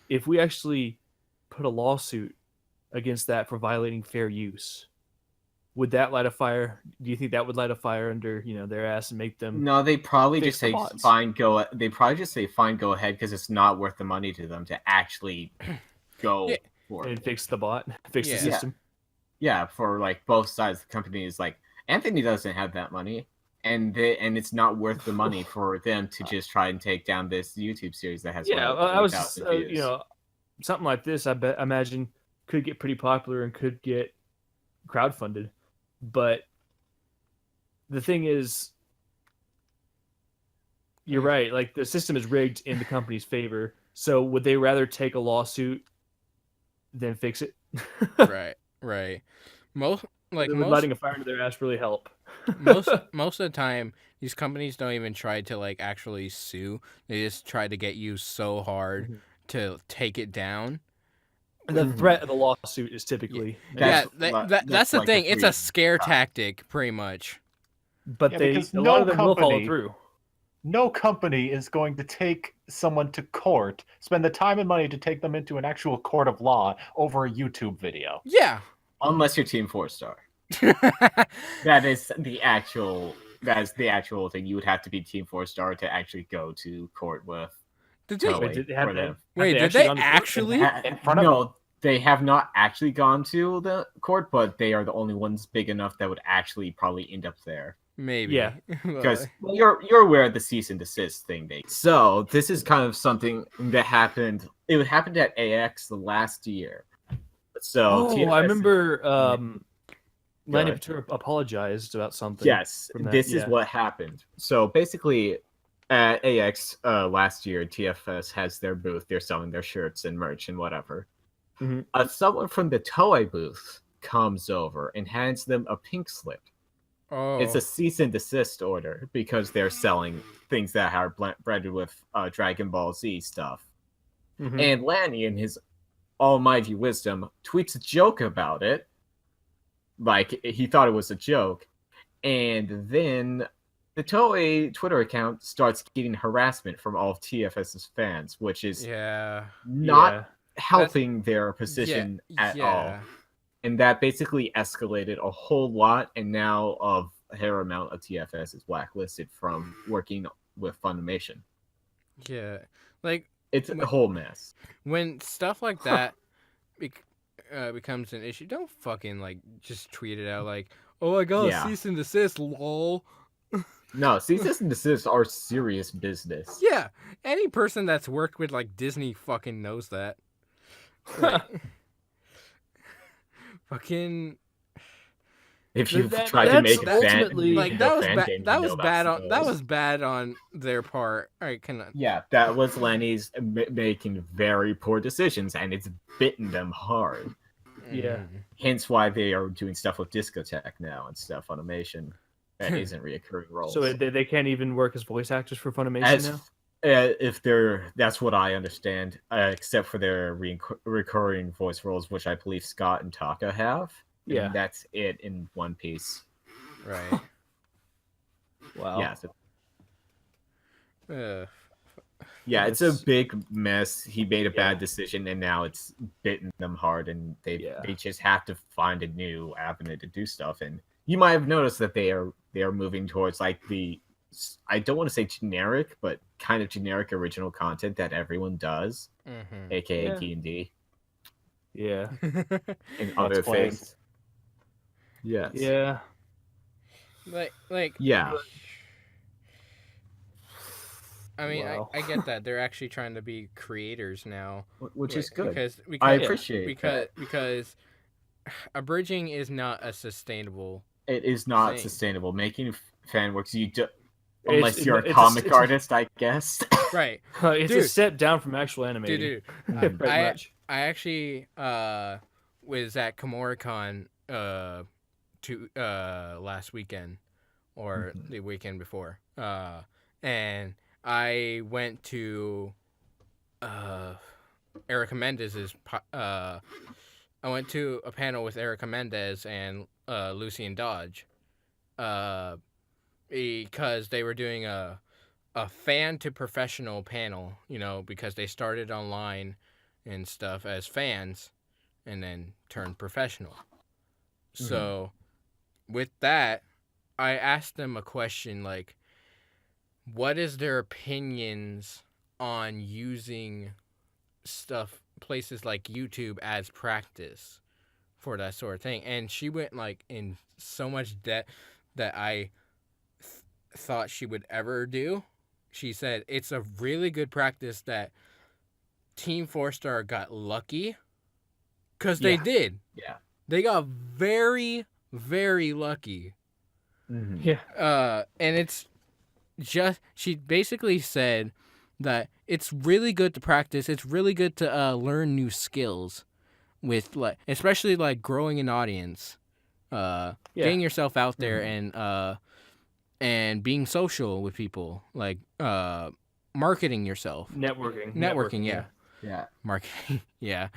if we actually put a lawsuit against that for violating fair use, would that light a fire? Do you think that would light a fire under their ass and make them? No, they probably Fix just the say bots. fine. They probably just say fine. Go ahead, because it's not worth the money to them to actually go Yeah. for And it. fix the bot, fix Yeah. the system. Yeah, for like both sides of the company is like Anthony doesn't have that money, and it's not worth the money for them to just try and take down this YouTube series that has Yeah, what, I was 40,000 just, views. something like this. I imagine could get pretty popular and could get crowdfunded, but the thing is, you're right. Like, the system is rigged in the company's favor. So would they rather take a lawsuit than fix it? Right. Most Would lighting a fire into their ass really help? most of the time, these companies don't even try to like actually sue. They just try to get you so hard Mhm. to take it down. And the threat of the lawsuit is typically, That's the like thing. It's a free- scare tactic, pretty much. but Yeah, a because lot no of them will follow company- through. No company is going to take someone to court, spend the time and money to take them into an actual court of law over a YouTube video. Yeah. unless you're Team 4-Star. That is the actual thing. You would have to be Team 4-Star to actually go to court with. Did they? Totally. Wait, did they have for that? them. Have Wait, did actually they gone to court? actually? In front of- No, they have not actually gone to the court, but they are the only ones big enough that would actually probably end up there. Maybe. Yeah. Because you're aware of the cease and desist thing. So this is kind of something that happened. It happened at AX the last year. So I remember Lanny ahead. Ventura apologized about something. Yes, from that, this is yeah. what happened. So basically, at AX last year, TFS has their booth. They're selling their shirts and merch and whatever. Mhm. Someone from the Toei booth comes over and hands them a pink slip. Oh. It's a cease and desist order because they're selling things that are branded with Dragon Ball Z stuff. Mhm. And Lanny, in his almighty wisdom, tweets a joke about it. Like, he thought it was a joke. And then the Toei Twitter account starts getting harassment from all of TFS's fans, which is not helping their position at all. And that basically escalated a whole lot, and now a fair amount of TFS is blacklisted from working with Funimation. Yeah. Like, it's a whole mess. When stuff like that becomes an issue, don't fucking, like, just tweet it out like, oh, I got a cease and desist, lol. No, cease and desist are serious business. Yeah. Any person that's worked with, like, Disney fucking knows that. Like, fucking. If you tried to make a fan, like that was bad on their part. All right, yeah, that was Lenny's making very poor decisions, and it's bitten them hard. Yeah, hence why they are doing stuff with Discotheque now and stuff. Funimation that isn't reoccurring roles. So they can't even work as voice actors for Funimation now. If that's what I understand, except for their recurring voice roles, which I believe Scott and Taka have. Yeah, and that's it in One Piece. Right. Wow. Yeah. Yeah, it's a big mess. He made a bad decision, and now it's bitten them hard, and they just have to find a new avenue to do stuff. And you might have noticed that they are moving towards like I don't want to say generic, but kind of generic original content that everyone does, aka D&D. Yeah. And other things. Yes. Yeah. Like. Yeah. I mean, I get that they're actually trying to be creators now, which is good. Because I appreciate because abridging is not a sustainable. It is not sustainable. Making fan works, unless you're a comic artist, I guess. Right. It's a step down from actual animating. Dude. I actually was at KomoriCon last weekend or the weekend before, and I went to Erica Mendez's. I went to a panel with Erica Mendez and Lucian Dodge, because they were doing a fan to professional panel. You know, because they started online and stuff as fans, and then turned professional. So, with that, I asked them a question like, what is their opinions on using places like YouTube as practice for that sort of thing? And she went like in so much depth that I thought she would ever do. She said it's a really good practice that Team 4-Star got lucky, because they did. Yeah. They got very, very lucky. Yeah. And it's just, she basically said that it's really good to practice. It's really good to learn new skills with, like, especially like growing an audience, getting yourself out there and being social with people, like marketing yourself, networking. Yeah. Marketing. Yeah.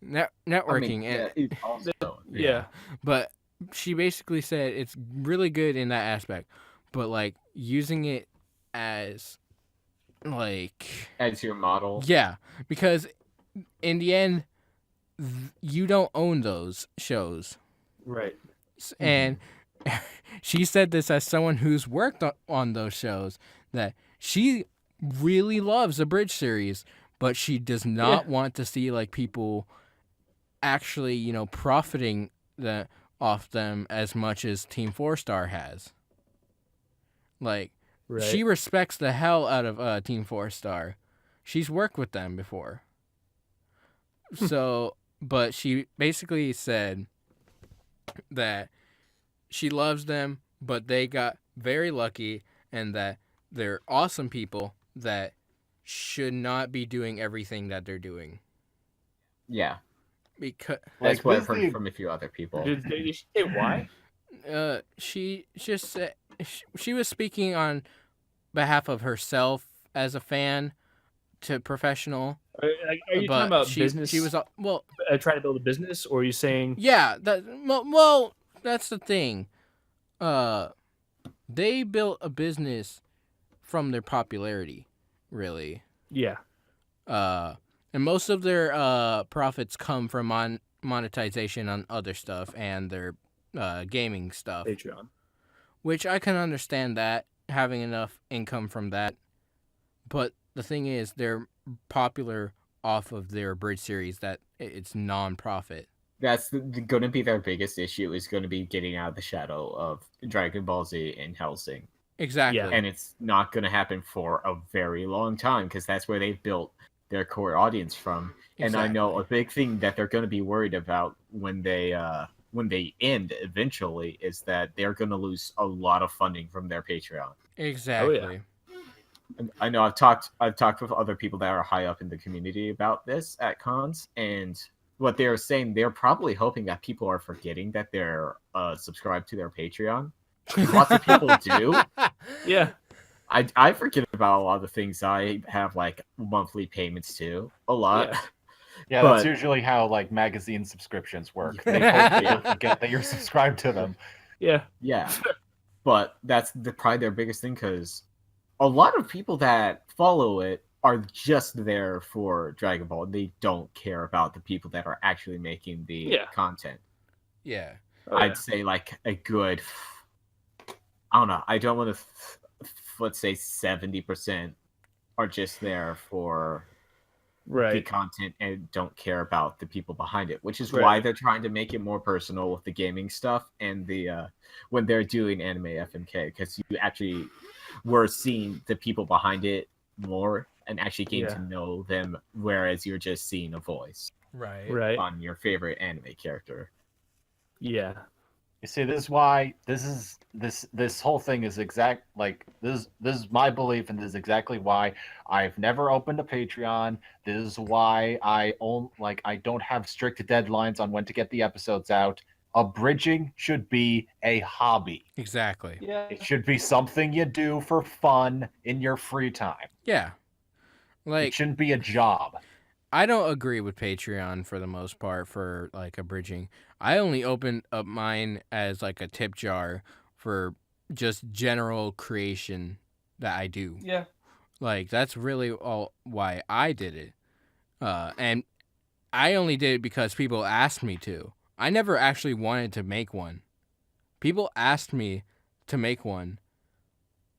Networking. I mean, also, yeah. But she basically said it's really good in that aspect, but like using it as your model. Yeah, because in the end, you don't own those shows. Right. And she said this as someone who's worked on those shows, that she really loves the Bridge series, but she does not want to see like people actually, profiting off them as much as Team 4-Star has. Like, Right. she respects the hell out of Team 4-Star. She's worked with them before. So, but she basically said that she loves them, but they got very lucky and that they're awesome people that should not be doing everything that they're doing. Yeah, Because that's what I've basically- heard from a few other people. Did she say why? she just said she was speaking on behalf of herself as a fan to professional. Are you but talking about she, business? She was well, trying to build a business, or are you saying? yeah. Well, that's the thing. They built a business from their popularity, really. Yeah. And most of their profits come from monetization on other stuff and their gaming stuff, Patreon. which I can understand that having enough income from that. But the thing is, they're popular off of their Bridge series that it's non-profit. That's going to be their biggest issue, is going to be getting out of the shadow of Dragon Ball Z and Hellsing. Exactly. Yeah. And it's not going to happen for a very long time, because that's where they've built their core audience from. And I know a big thing that they're going to be worried about when they end eventually is that they're going to lose a lot of funding from their Patreon. Exactly. Oh, yeah. And I know I've talked with other people that are high up in the community about this at cons, and what they're saying, they're probably hoping that people are forgetting that they're subscribed to their Patreon. Lots of people do. Yeah. I forget about a lot of the things I have, like monthly payments to. A lot. Yeah. Yeah, But- that's usually how like magazine subscriptions work. They hope that you forget that you're subscribed to them. Yeah. Yeah. But that's probably their biggest thing, because a lot of people that follow it are just there for Dragon Ball. They don't care about the people that are actually making the content. Yeah. Oh, yeah. I'd say like a good, I don't know, I don't want to, let's say 70% are just there for the Right. content and don't care about the people behind it, which is Right. why they're trying to make it more personal with the gaming stuff and the when they're doing anime FMK, because you actually were seeing the people behind it more and actually getting Yeah. to know them, whereas you're just seeing a voice Right. Right. on your favorite anime character. Yeah. You see, this is why this whole thing is exact. Like this is my belief, and this is exactly why I've never opened a Patreon. This is why I don't have strict deadlines on when to get the episodes out. Abridging should be a hobby. Exactly. Yeah. It should be something you do for fun in your free time. Yeah. It Like, shouldn't be a job. I don't agree with Patreon for the most part for like abridging. I only opened up mine as like a tip jar for just general creation that I do. Yeah. Like, that's really all why I did it. And I only did it because people asked me to. I never actually wanted to make one. People asked me to make one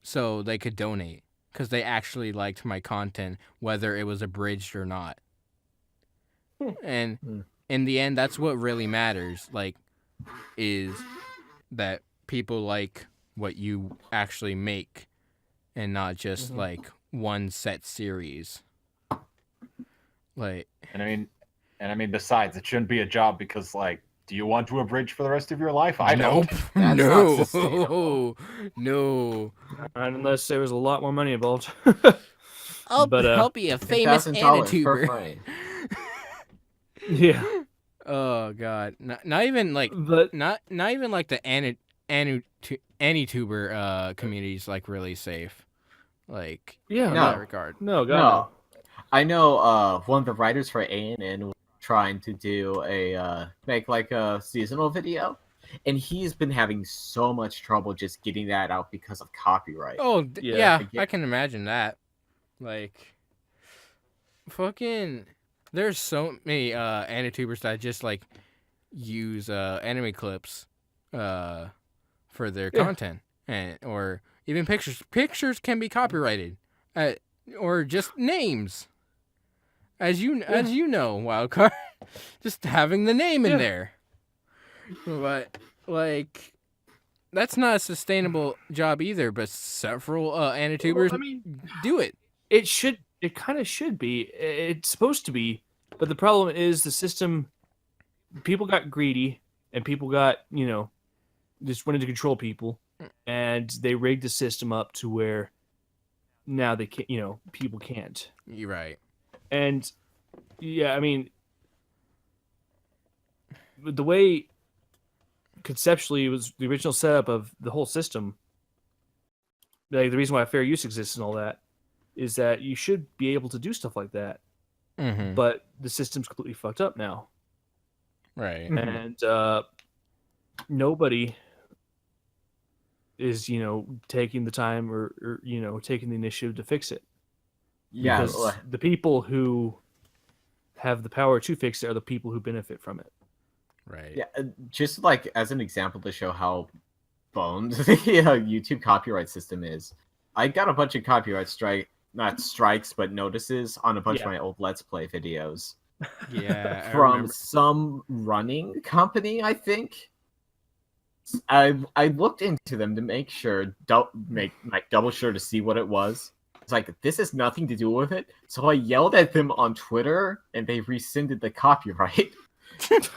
so they could donate because they actually liked my content, whether it was abridged or not. And in the end, that's what really matters, like, is that people like what you actually make and not just like one set series. Like, And I mean, besides, it shouldn't be a job because, like, do you want to abridge for the rest of your life? I don't. nope. That's not No. sustainable. No. Not unless there was a lot more money involved. I'll But, be a famous $1,000 per anituber. frame. Yeah. Oh god. Not even like But not even like the anituber community's like really safe. Like, yeah. in No. that regard. No. God. No, I know one of the writers for ANN was trying to do make like a seasonal video, and he's been having so much trouble just getting that out because of copyright. Oh, Yeah. yeah, I can imagine that. Like, fucking, there's so many anitubers that just like use anime clips for their Yeah. content, and or even pictures. Pictures can be copyrighted, or just names. as you know, Wildcard, just having the name in there. But like, that's not a sustainable job either. But several Anitubers do it. It kind of should be. It's supposed to be, but the problem is the system. People got greedy, and people got just wanted to control people, and they rigged the system up to where now they can't. People can't. You're right. And yeah, I mean, the way conceptually it was the original setup of the whole system. Like the reason why fair use exists and all that is that you should be able to do stuff like that, but the system's completely fucked up now. Right. And nobody is taking the time or taking the initiative to fix it. Yeah, because the people who have the power to fix it are the people who benefit from it. Right. Yeah, just like as an example to show how boned the YouTube copyright system is, I got a bunch of copyright not strikes, but notices on a bunch of my old Let's Play videos. Yeah. From some running company, I think. I looked into them to make sure, double sure to see what it was. It's like, this has nothing to do with it. So I yelled at them on Twitter, and they rescinded the copyright. It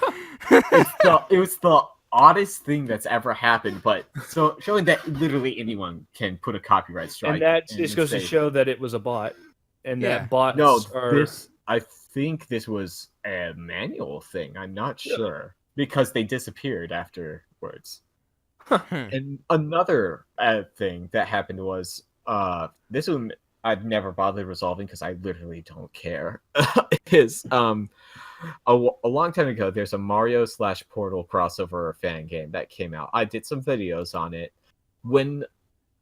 was the oddest thing that's ever happened, but so showing that literally anyone can put a copyright strike. And that just goes to show that it was a bot, and that bots I think this was a manual thing. I'm not sure because they disappeared afterwards. And another thing that happened was this one I've never bothered resolving because I literally don't care. Is a long time ago, there's a Mario / Portal crossover fan game that came out. I did some videos on it. When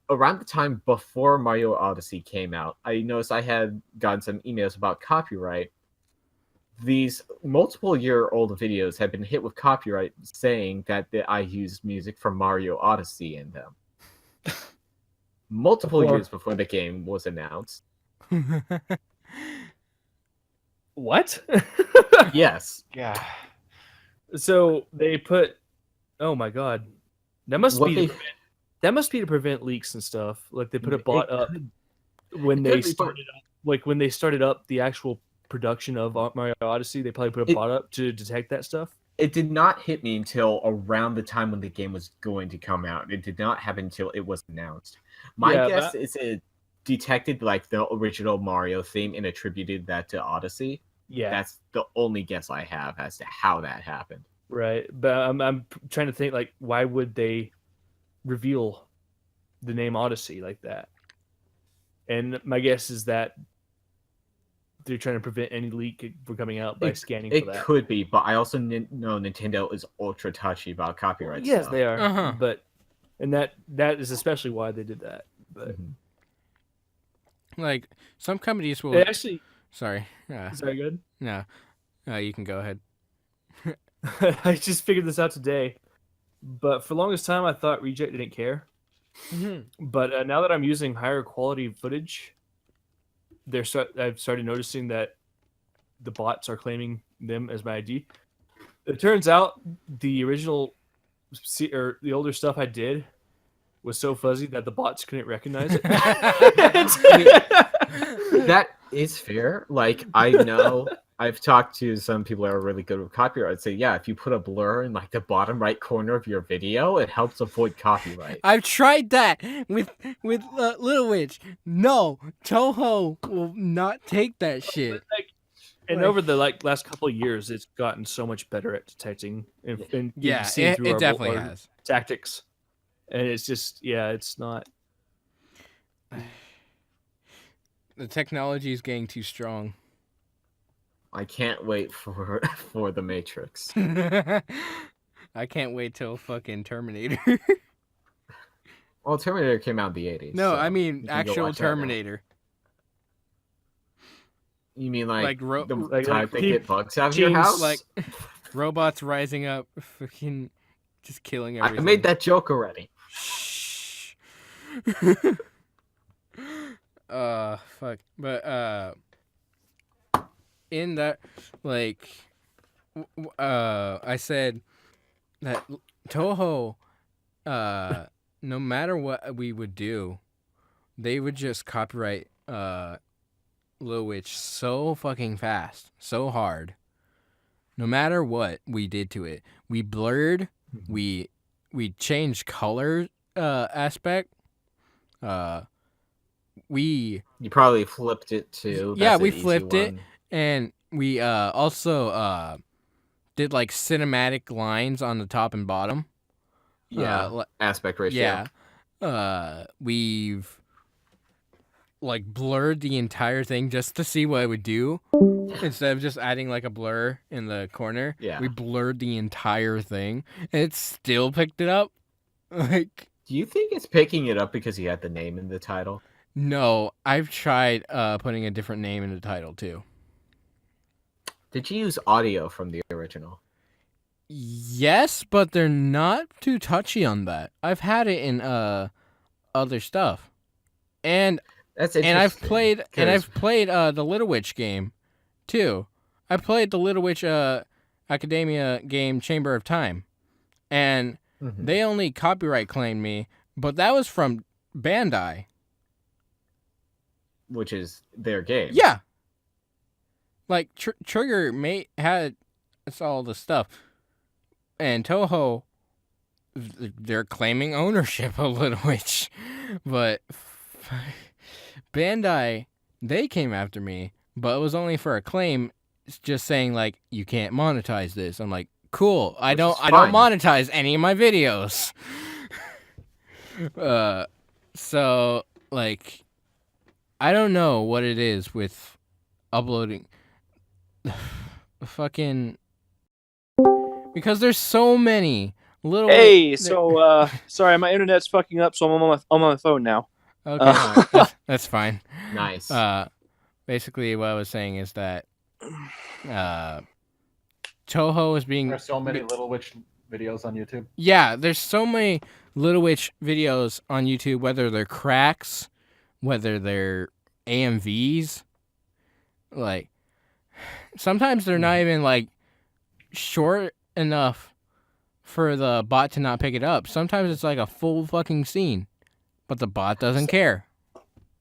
around the time before Mario Odyssey came out, I noticed I had gotten some emails about copyright. These multiple-year-old videos had been hit with copyright saying that I used music from Mario Odyssey in them. Multiple years before the game was announced. What? Yes. Yeah. So they put. Oh my god, that must be to prevent leaks and stuff. Like they put a bot up when they started up the actual production of Mario Odyssey. They probably put a bot up to detect that stuff. It did not hit me until around the time when the game was going to come out. It did not happen until it was announced. My guess is it detected like the original Mario theme and attributed that to Odyssey. Yeah, that's the only guess I have as to how that happened. Right, but I'm trying to think like why would they reveal the name Odyssey like that? And my guess is that they're trying to prevent any leak from coming out by scanning for that. It could be, but I also know Nintendo is ultra touchy about copyright Yes, stuff. they are. But that is especially why they did that. But like some companies will they actually. Sorry. Sorry, good. No, you can go ahead. I just figured this out today, but for the longest time I thought Reject didn't care. But now that I'm using higher quality footage, I've started noticing that the bots are claiming them as my ID. It turns out the original or the older stuff I did was so fuzzy that the bots couldn't recognize it. That is fair. Like, I know I've talked to some people that are really good with copyright. Say, yeah, if you put a blur in like the bottom right corner of your video, it helps avoid copyright. I've tried that with Little Witch. No, Toho will not take that shit. Over the last couple of years, it's gotten so much better at detecting and yeah, seeing through it definitely has tactics, and it's just it's not. The technology is getting too strong. I can't wait for the Matrix. I can't wait till fucking Terminator. Well, Terminator came out in the 80s. No, so I mean actual Terminator. You mean like the like type that get bugs out of your house? Like robots rising up, fucking just killing everything. I made that joke already. Shh. Fuck. But in that, like, I said that Toho, no matter what we would do, they would just copyright Lil Witch so fucking fast, so hard. No matter what we did to it, we blurred, we changed color aspect. You probably flipped it too. Yeah, we flipped it, and we also did like cinematic lines on the top and bottom. Yeah, aspect ratio. Yeah, we've like blurred the entire thing just to see what it would do. Instead of just adding like a blur in the corner, we blurred the entire thing, and it still picked it up. Like, do you think it's picking it up because you had the name in the title? No, I've tried putting a different name in the title too. Did you use audio from the original? Yes, but they're not too touchy on that. I've had it in other stuff, and that's interesting. And I've played the Little Witch game too. I played the Little Witch Academia game Chamber of Time, and they only copyright claimed me, but that was from Bandai, which is their game. Yeah, like Trigger had all the stuff, and Toho, they're claiming ownership of Little Witch, but Bandai, they came after me, but it was only for a claim. It's just saying like, you can't monetize this. I'm like, cool. I don't monetize any of my videos. So like, I don't know what it is with uploading fucking, because there's so many little. Hey, so sorry, my internet's fucking up, so I'm on my phone now. Okay, that's fine. Nice. Basically, what I was saying is that Toho is being. There's so many Little Witch videos on YouTube. Yeah, there's so many Little Witch videos on YouTube, whether they're cracks, whether they're AMVs. Like, sometimes they're not even like short enough for the bot to not pick it up. Sometimes it's like a full fucking scene, but the bot doesn't care.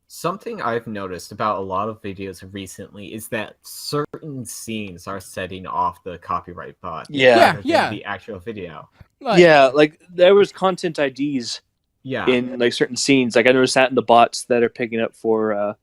Something I've noticed about a lot of videos recently is that certain scenes are setting off the copyright bot. Yeah. The actual video. Like there was content IDs. Yeah. In like certain scenes, like I noticed that in the bots that are picking up for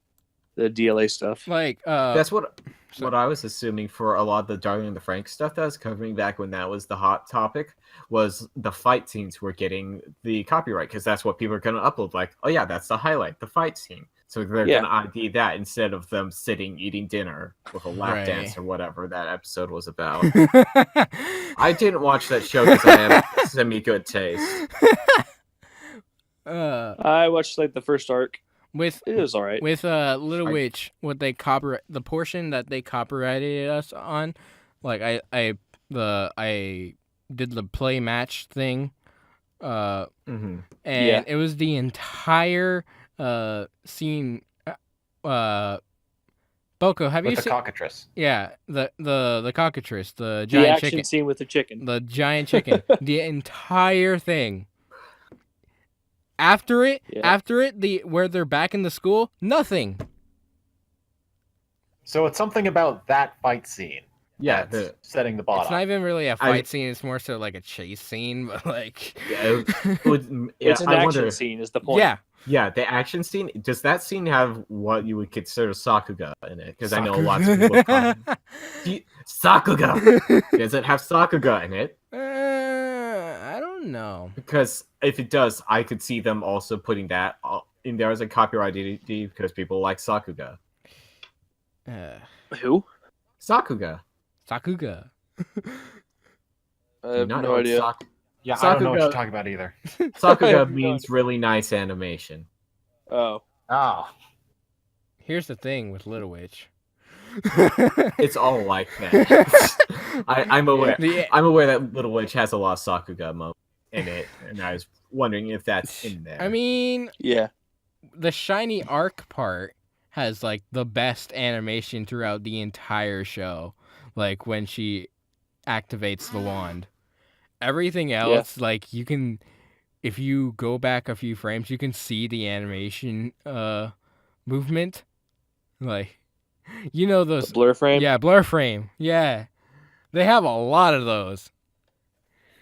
the DLA stuff. Like that's what I was assuming for a lot of the Darling and the Frank stuff that was covering back when that was the hot topic, was the fight scenes were getting the copyright, because that's what people are going to upload. Like, oh yeah, that's the highlight, the fight scene. So they're going to ID that instead of them sitting eating dinner with a lap dance or whatever that episode was about. I didn't watch that show because I have semi-good taste. I watched like the first arc. It was all right. With Little Witch, what they copyright, the portion that they copyrighted us on, like I did the play match thing, and it was the entire scene. Boco, have you seen the cockatrice? Yeah, the cockatrice, the giant action chicken scene with the chicken, the giant chicken, the entire thing. After it, where they're back in the school, nothing. So it's something about that fight scene. Yeah, setting the bot. It's not even really a fight scene; it's more so like a chase scene. But like, it's an action scene. Is the point? Yeah, the action scene. Does that scene have what you would consider Sakuga in it? Because I know lots of people call it Sakuga. Does it have Sakuga in it? I don't know. Because if it does, I could see them also putting that in there as a copyrighted because people like Sakuga. Who? Sakuga. Sakuga. I have no idea. I don't know what you're talking about either. Sakuga means really nice animation. Oh. Here's the thing with Little Witch. It's all like that. I'm aware. I'm aware that Little Witch has a lot of Sakuga moments in it, and I was wondering if that's in there. I mean, yeah, the shiny arc part has like the best animation throughout the entire show. Like when she activates the wand. Everything else, like you can, if you go back a few frames, you can see the animation movement. Like, you know those The blur frame? Yeah, blur frame. Yeah. They have a lot of those.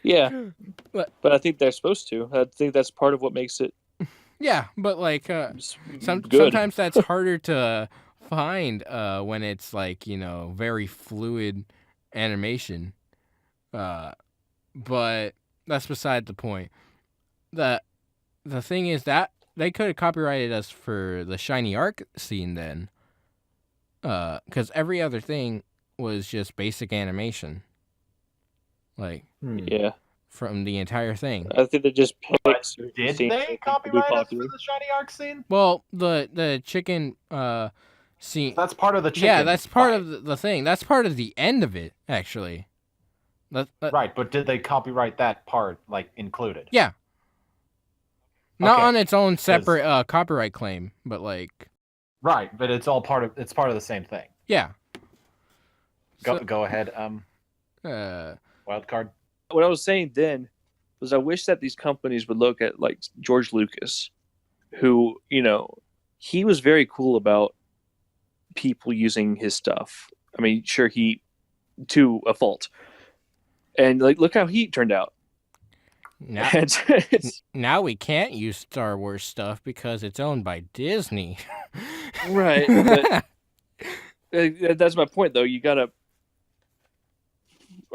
Yeah. But I think they're supposed to. I think that's part of what makes it yeah, but like good. sometimes that's harder to find when it's like, very fluid animation. But that's beside the point. The thing is that they could have copyrighted us for the shiny arc scene then. Because every other thing was just basic animation. Like, Yeah. from the entire thing. I think they just picked. Did they copyright us for the shiny arc scene? Well, the chicken scene. That's part of the chicken. Yeah, that's part of the thing. That's part of the end of it, actually. Right, but did they copyright that part, like, included? Yeah. Not Okay. on its own separate copyright claim, but like. Right, but it's part of the same thing. Yeah. Go ahead, wild card. What I was saying then was I wish that these companies would look at like George Lucas, who, he was very cool about people using his stuff. I mean, sure, he to a fault. And like, look how he turned out. Now, now we can't use Star Wars stuff because it's owned by Disney. Right. But, that's my point, though. You gotta.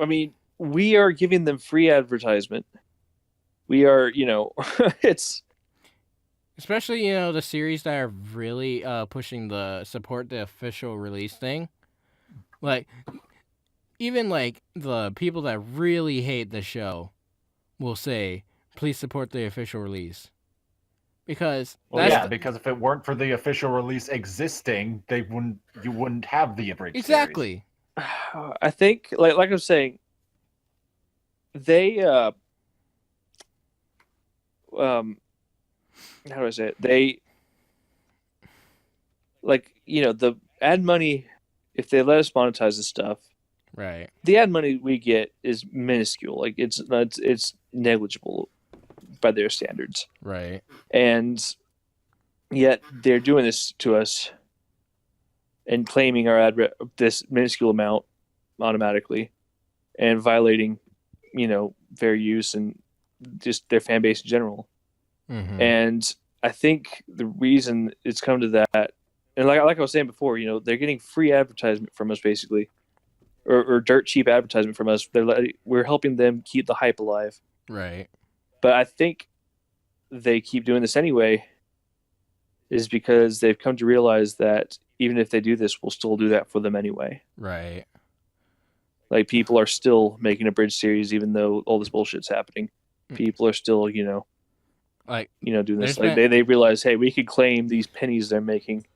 I mean, we are giving them free advertisement. We are, it's. Especially, the series that are really pushing support the official release thing. Like, even like the people that really hate the show will say, please support the official release. Because because if it weren't for the official release existing, you wouldn't have the abridged exactly. Series. I think, like I was saying, they how do I say it? They the ad money, if they let us monetize this stuff, right? The ad money we get is minuscule. Like it's negligible by their standards. Right. And yet they're doing this to us and claiming our this minuscule amount automatically and violating, their use and just their fan base in general. Mm-hmm. And I think the reason it's come to that, and like I was saying before, they're getting free advertisement from us basically, or dirt cheap advertisement from us. We're helping them keep the hype alive. Right. But I think they keep doing this anyway is because they've come to realize that even if they do this, we'll still do that for them anyway. Right. Like, people are still making a bridge series even though all this bullshit's happening. People are still, doing this. Like, they realize, hey, we could claim these pennies they're making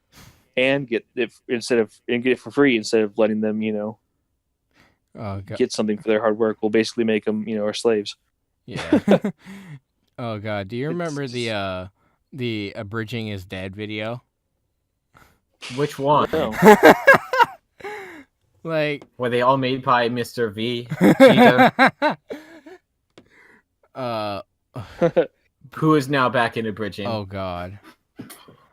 and get it for free instead of letting them, get something for their hard work. We'll basically make them, our slaves. Yeah. Oh god, do you remember the Abridging is Dead video? Which one? No. Like, were they all made by Mr. V? Vegeta, who is now back in Abridging. Oh god.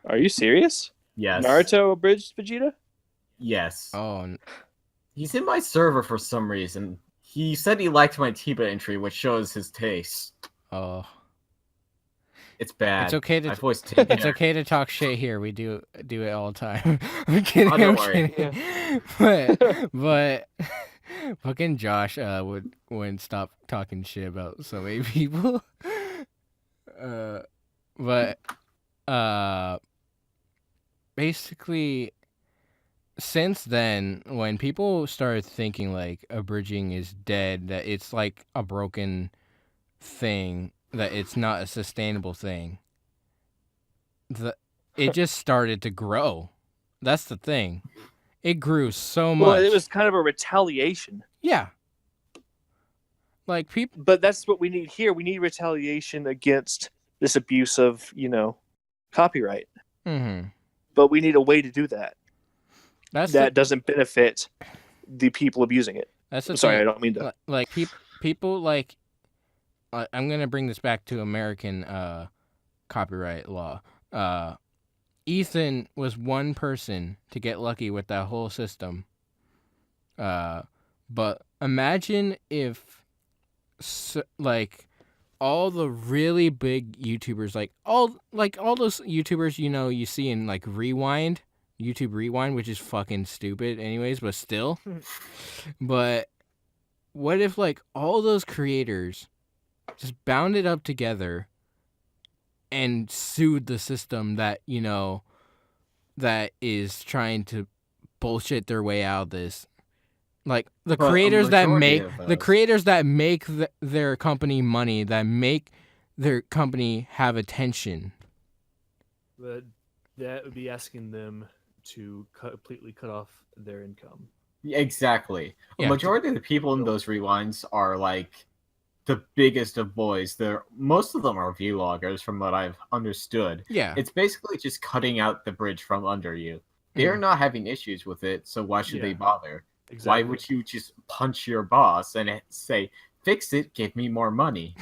Are you serious? Yes. Naruto abridged Vegeta? Yes. Oh. He's in my server for some reason. He said he liked my Tiba entry, which shows his taste. Oh. It's bad. It's okay to it's okay to talk shit here. We do it all the time. I'm kidding. Oh, don't worry. Kidding. But fucking Josh wouldn't stop talking shit about so many people. But basically, since then, when people started thinking like abridging is dead, that it's like a broken thing, that it's not a sustainable thing, it just started to grow. That's the thing. It grew so much. Well, it was kind of a retaliation. Yeah. Like people, but that's what we need here. We need retaliation against this abuse of, copyright. Mm-hmm. but we need a way to do that. That doesn't benefit the people abusing it. That's the Sorry, thing. I don't mean to. Like people like. I'm gonna bring this back to American copyright law. Ethan was one person to get lucky with that whole system. But imagine if, like, all the really big YouTubers, like all those YouTubers you see in like YouTube Rewind, which is fucking stupid, anyways. But still, but what if like all those creators just bounded up together and sued the system that that is trying to bullshit their way out of this? Like the creators that make their company money, that make their company have attention. But that would be asking them to completely cut off their income. Exactly. Yeah. A majority of the people in those rewinds are like the biggest of boys. Most of them are vloggers, from what I've understood. Yeah. It's basically just cutting out the bridge from under you. They're not having issues with it, so why should they bother? Exactly. Why would you just punch your boss and say, "Fix it, give me more money"?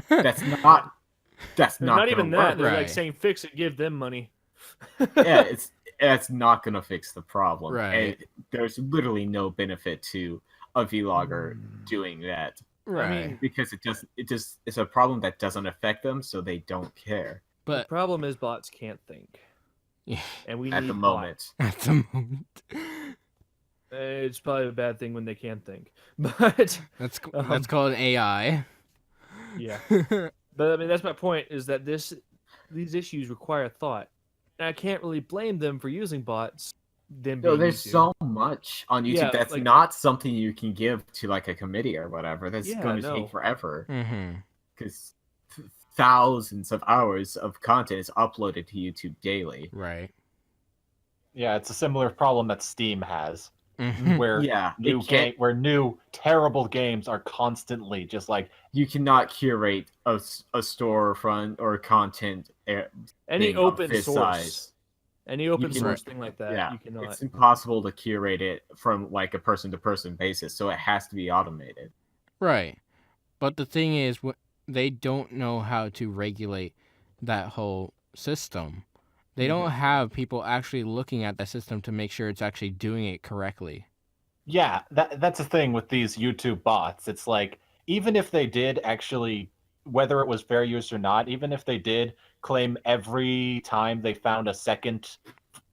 That's not even gonna that. work. They're like Right. saying, "Fix it, give them money." Yeah, it's not gonna fix the problem. Right. There's literally no benefit to a vlogger doing that. Right. I mean, Because it's a problem that doesn't affect them, so they don't care the but problem is bots can't think, yeah, and we at need the moment. at the moment, It's probably a bad thing when they can't think, but that's called an AI. yeah. But I mean, that's my point: is that these issues require thought, and I can't really blame them for using bots. No, there's so much on YouTube Yeah, that's like- not something you can give to like a committee or whatever. That's Yeah, going to no. take forever Mm-hmm. because thousands of hours of content is uploaded to YouTube daily. Right. Yeah, it's a similar problem that Steam has, Mhm. where Yeah, where new terrible games are constantly just like you cannot curate a storefront or content Any thing of open this source, size. any open can- source thing like that, Yeah, you cannot. it's impossible to curate it from like a person-to-person basis, so it has to be automated. Right. But the thing is, they don't know how to regulate that whole system. They don't have people actually looking at the system to make sure it's actually doing it correctly. Yeah, that's the thing with these YouTube bots. It's like, even if they did actually, whether it was fair use or not, even if they did claim every time they found a second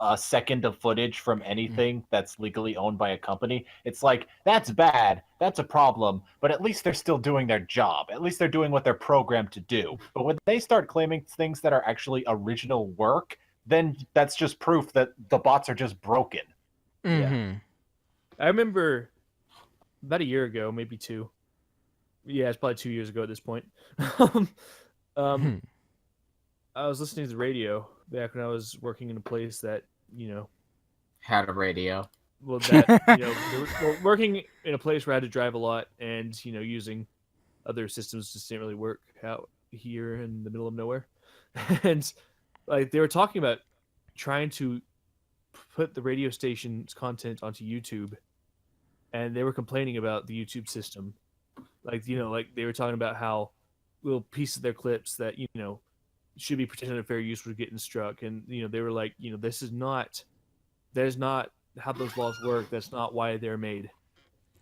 of footage from anything that's legally owned by a company, it's like, that's bad, that's a problem, but at least they're still doing their job. At least they're doing what they're programmed to do. But when they start claiming things that are actually original work, then that's just proof that the bots are just broken. Mm-hmm. I remember about a year ago, maybe two. Yeah, it's probably 2 years ago at this point. I was listening to the radio back when I was working in a place that, Had a radio. well, that, working in a place where I had to drive a lot and, using other systems just didn't really work out here in the middle of nowhere. And like they were talking about trying to put the radio station's content onto YouTube, and they were complaining about the YouTube system. Like, like they were talking about how little pieces of their clips that, should be protected under fair use were getting struck. And, they were like, that is not how those laws work. That's not why they're made.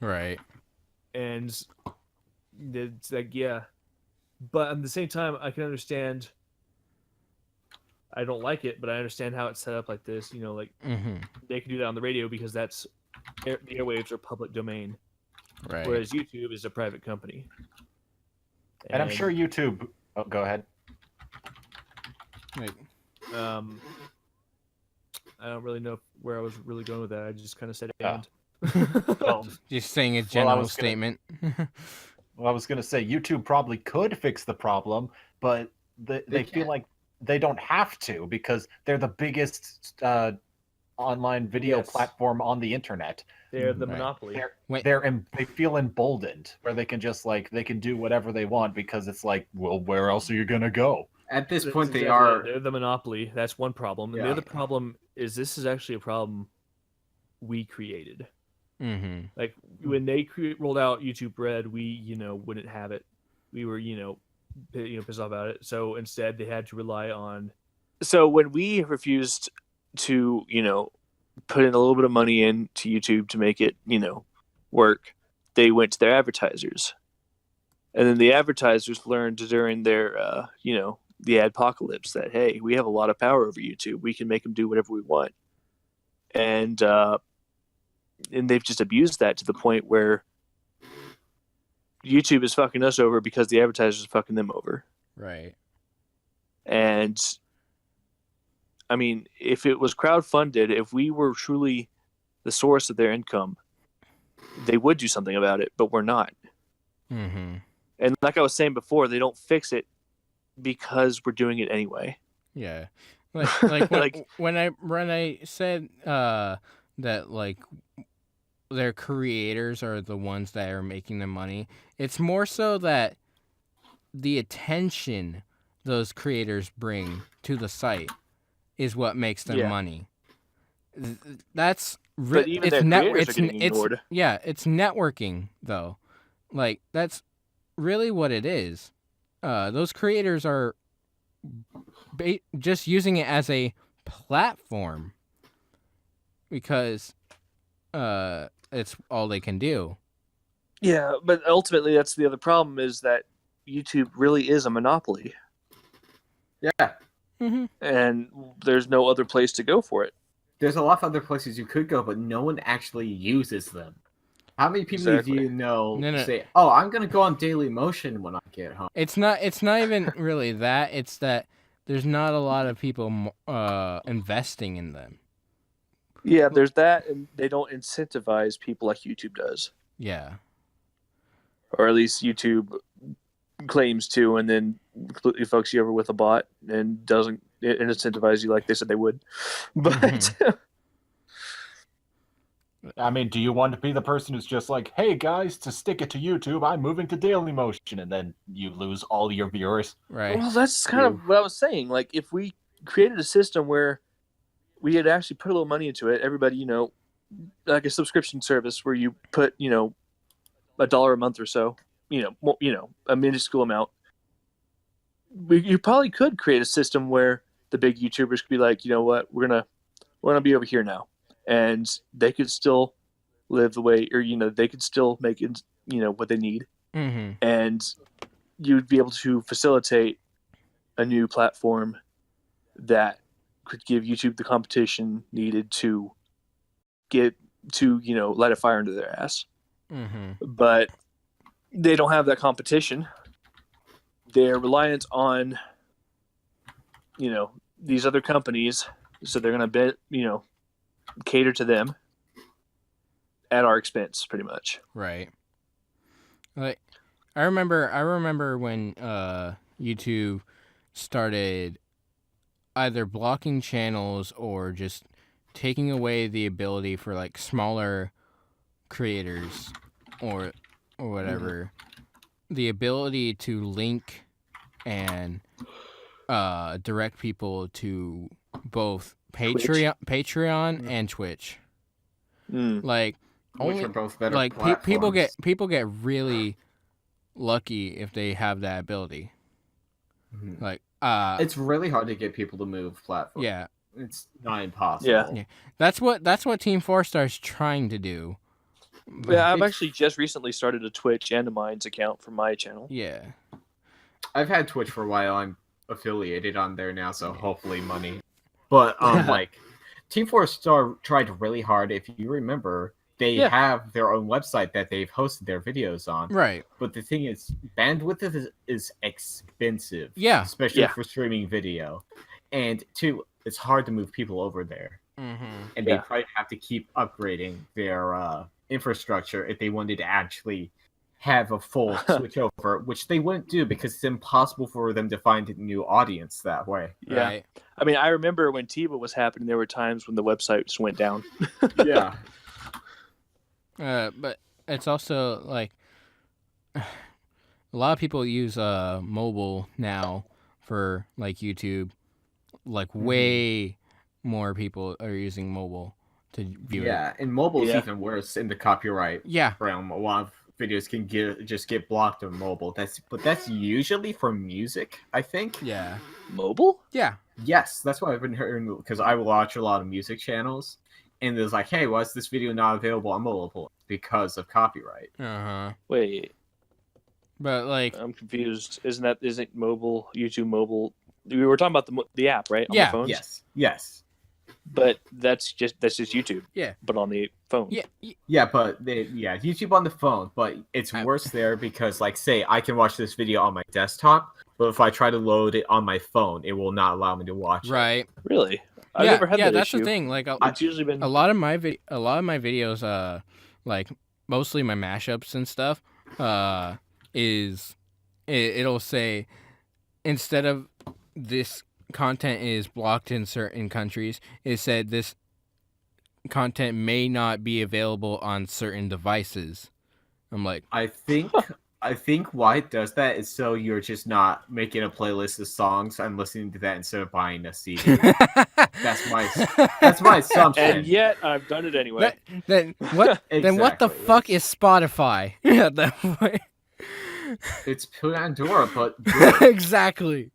Right. And it's like, yeah. But at the same time, I can understand. I don't like it, but I understand how it's set up like this. Like Mm-hmm. they can do that on the radio because the airwaves are public domain, Right. whereas YouTube is a private company. And I'm sure YouTube. Oh, go ahead. Like, I don't really know where I was really going with that. I just kind of said Oh. and. Well, just saying a Well, I general was gonna- statement. I was going to say YouTube probably could fix the problem, but they feel can't. like they don't have to because they're the biggest online video Yes. platform on the internet. They're the Right. monopoly. Wait. They feel emboldened where they can just they can do whatever they want because it's like, well, where else are you going to go? At this That's point, they exactly are. it. They're the monopoly. That's one problem. And the Yeah. other problem is this is actually a problem we created. Mm-hmm. Like when they rolled out YouTube Red, we wouldn't have it. We were pissed off about it. So instead, they had to rely on. So when we refused to put in a little bit of money into YouTube to make it work, they went to their advertisers, and then the advertisers learned during their the adpocalypse that, hey, we have a lot of power over YouTube. We can make them do whatever we want, and they've just abused that to the point where YouTube is fucking us over because the advertisers are fucking them over. Right. And I mean, if it was crowdfunded, if we were truly the source of their income, they would do something about it, but we're not. Mm-hmm. And like I was saying before, they don't fix it because we're doing it anyway. Yeah. Like Like- when I said that like their creators are the ones that are making the money, it's more so that the attention those creators bring to the site is what makes them Yeah. money. That's But even their creators are getting ignored. Yeah, it's networking though. Like that's really what it is. Those creators are just using it as a platform because it's all they can do. Yeah, but ultimately that's the other problem is that YouTube really is a monopoly. Yeah. Mm-hmm. And there's no other place to go for it. There's a lot of other places you could go, but no one actually uses them. How many people Exactly. do you know No. say, "Oh, I'm gonna go on Daily Motion when I get home"? It's not even really that. It's that there's not a lot of people investing in them. Yeah, there's that, and they don't incentivize people like YouTube does. Yeah. Or at least YouTube claims to, and then completely fucks you over with a bot and doesn't incentivize you like they said they would. But I mean, do you want to be the person who's just like, hey guys, to stick it to YouTube, I'm moving to Daily Motion, and then you lose all your viewers? Right. well, that's kind of what I was saying. Like, if we created a system where we had actually put a little money into it, everybody, like a subscription service where you put, $1 a month or so, a minuscule amount. You probably could create a system where the big YouTubers could be like, you know what, we're gonna be over here now, and they could still live the way, or they could still make it, what they need, Mm-hmm. and you'd be able to facilitate a new platform that could give YouTube the competition needed to get to light a fire under their ass. Mm-hmm. But they don't have that competition. They're reliant on these other companies, so they're gonna cater to them at our expense, pretty much. Right. Like I remember when YouTube started either blocking channels or just taking away the ability for like smaller creators or whatever the ability to link and direct people to both Patreon and Twitch. Like Which only are both better like platforms. people get really lucky if they have that ability. Mhm. Like It's really hard to get people to move platforms. yeah, It's not impossible. Yeah. that's what Team 4-Star's trying to do. Yeah, I've It's- actually just recently started a Twitch and a Minds account for my channel. Yeah. I've had Twitch for a while. I'm affiliated on there now, so hopefully money. But like Team 4-Star tried really hard. If you remember, they Yeah. have their own website that they've hosted their videos on. Right. But the thing is, bandwidth is expensive. Yeah. Especially Yeah. for streaming video. And two, it's hard to move people over there. Mm-hmm. And Yeah. they probably have to keep upgrading their infrastructure if they wanted to actually have a full switch over, which they wouldn't do because it's impossible for them to find a new audience that way. Yeah. Right. I mean, I remember when TiVo was happening, there were times when the website just went down. Yeah. But it's also like a lot of people use mobile now for like YouTube. Like way more people are using mobile to view it. Yeah, and mobile is Yeah. even worse in the copyright Yeah. realm. A lot of videos can get blocked on mobile. That's usually for music, I think. Yeah. Mobile? Yeah. Yes, that's what I've been hearing because I watch a lot of music channels, and there's like, hey, why is this video not available on mobile because of copyright? Uh-huh. Wait, But like I'm confused. Isn't mobile YouTube mobile? We were talking about the app, right? On Yeah. the phones? Yes. But that's just YouTube. Yeah. But on the phone. yeah. Yeah, but YouTube on the phone, but it's worse there because, like, say I can watch this video on my desktop, but if I try to load it on my phone, it will not allow me to watch it. Right. Really? I've yeah, never had that that's issue. the thing. Like It's usually been a lot of my videos, like mostly my mashups and stuff, it'll say instead of this content is blocked in certain countries, it said this content may not be available on certain devices. I'm like, I think why it does that is so you're just not making a playlist of songs and listening to that instead of buying a CD. That's my assumption. and yet I've done it anyway. then what? Then what the Exactly. fuck is Spotify at that point? It's Pandora, but good. Exactly.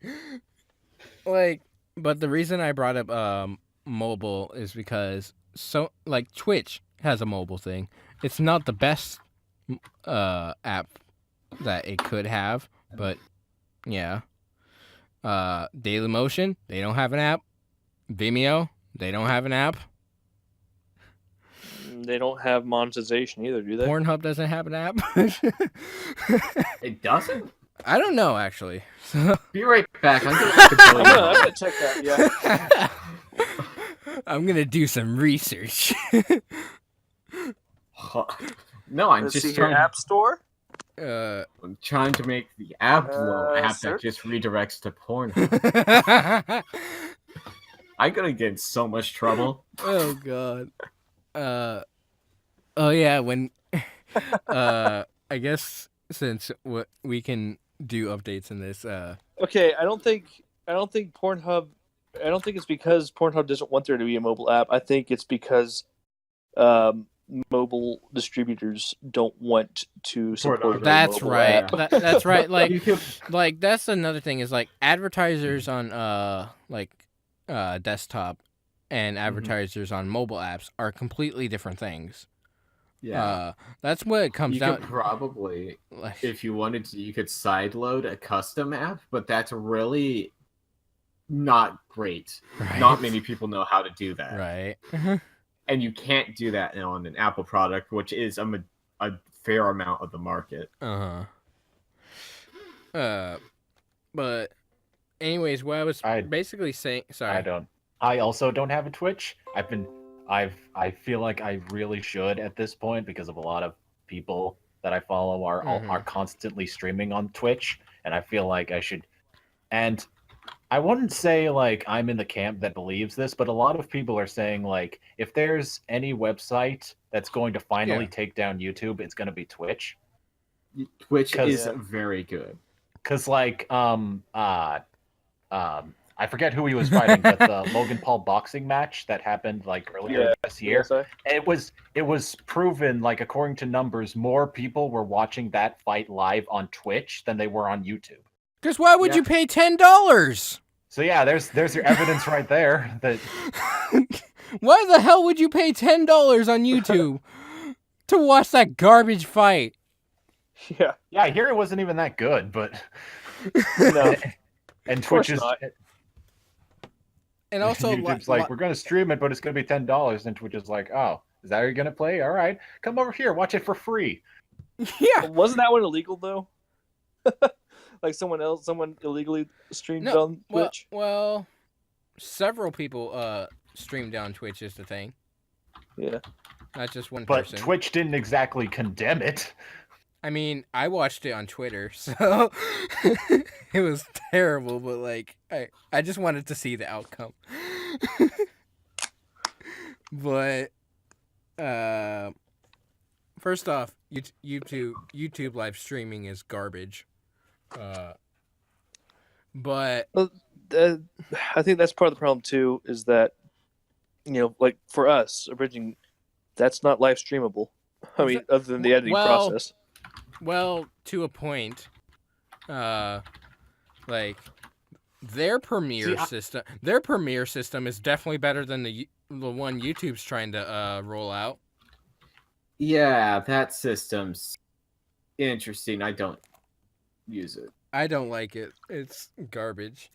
Like, but the reason I brought up mobile is because Twitch has a mobile thing. It's not the best app that it could have, but yeah. Dailymotion, they don't have an app. Vimeo, they don't have an app. They don't have monetization either, do they? Pornhub doesn't have an app. It doesn't. I don't know actually. Be right back. I'm gonna I'm gonna check that. Yeah. I'm gonna do some research. No, I'm Let's just see your trying. app store. I'm trying to make the app app search? that just redirects to porn. I'm gonna get in so much trouble. Oh god. Oh yeah, when I guess since we can do updates in this Okay, I don't think Pornhub. I don't think it's because Pornhub doesn't want there to be a mobile app. I think it's because mobile distributors don't want to support. a that's mobile right. app. That's right. Like YouTube, like that's another thing is like advertisers on desktop and advertisers on mobile apps are completely different things. That's what it comes you down. could probably, Like, if you wanted to, you could sideload a custom app, but that's really not great. right. Not many people know how to do that, Right. and you can't do that on an Apple product, which is a fair amount of the market. But anyways, what I was I- basically saying. Sorry. I also don't have a Twitch. I feel like I really should at this point because of a lot of people that I follow are constantly streaming on Twitch, and I feel like I should. And I wouldn't say like I'm in the camp that believes this, but a lot of people are saying like if there's any website that's going to finally take down YouTube, it's going to be Twitch. Twitch is very good. Because like I forget who he was fighting, but the Logan Paul boxing match that happened like earlier this year. It was proven, like according to numbers, more people were watching that fight live on Twitch than they were on YouTube. Because why would you pay $10? So yeah, there's your evidence right there. That Why the hell would you pay $10 on YouTube to watch that garbage fight? Yeah. yeah, I hear it wasn't even that good, but No. and Of course Twitch is not. And also, YouTube's like, we're gonna stream it, but it's gonna be $10, and Twitch is like, oh, is that how you're gonna play? All right, come over here, watch it for free. yeah. Wasn't that one illegal though? Like someone illegally streamed on Twitch. Well, several people streamed on Twitch is the thing. Yeah. Not just one But person. Twitch didn't exactly condemn it. I mean, I watched it on Twitter, so it was terrible, but like I just wanted to see the outcome. But first off, YouTube live streaming is garbage. But I think that's part of the problem too. Is that like for us, abridging, that's not live streamable. I mean, other than the editing process. Well, to a point, like their Premiere system is definitely better than the one YouTube's trying to roll out. Yeah, that system's interesting. I don't use it. I don't like it. It's garbage.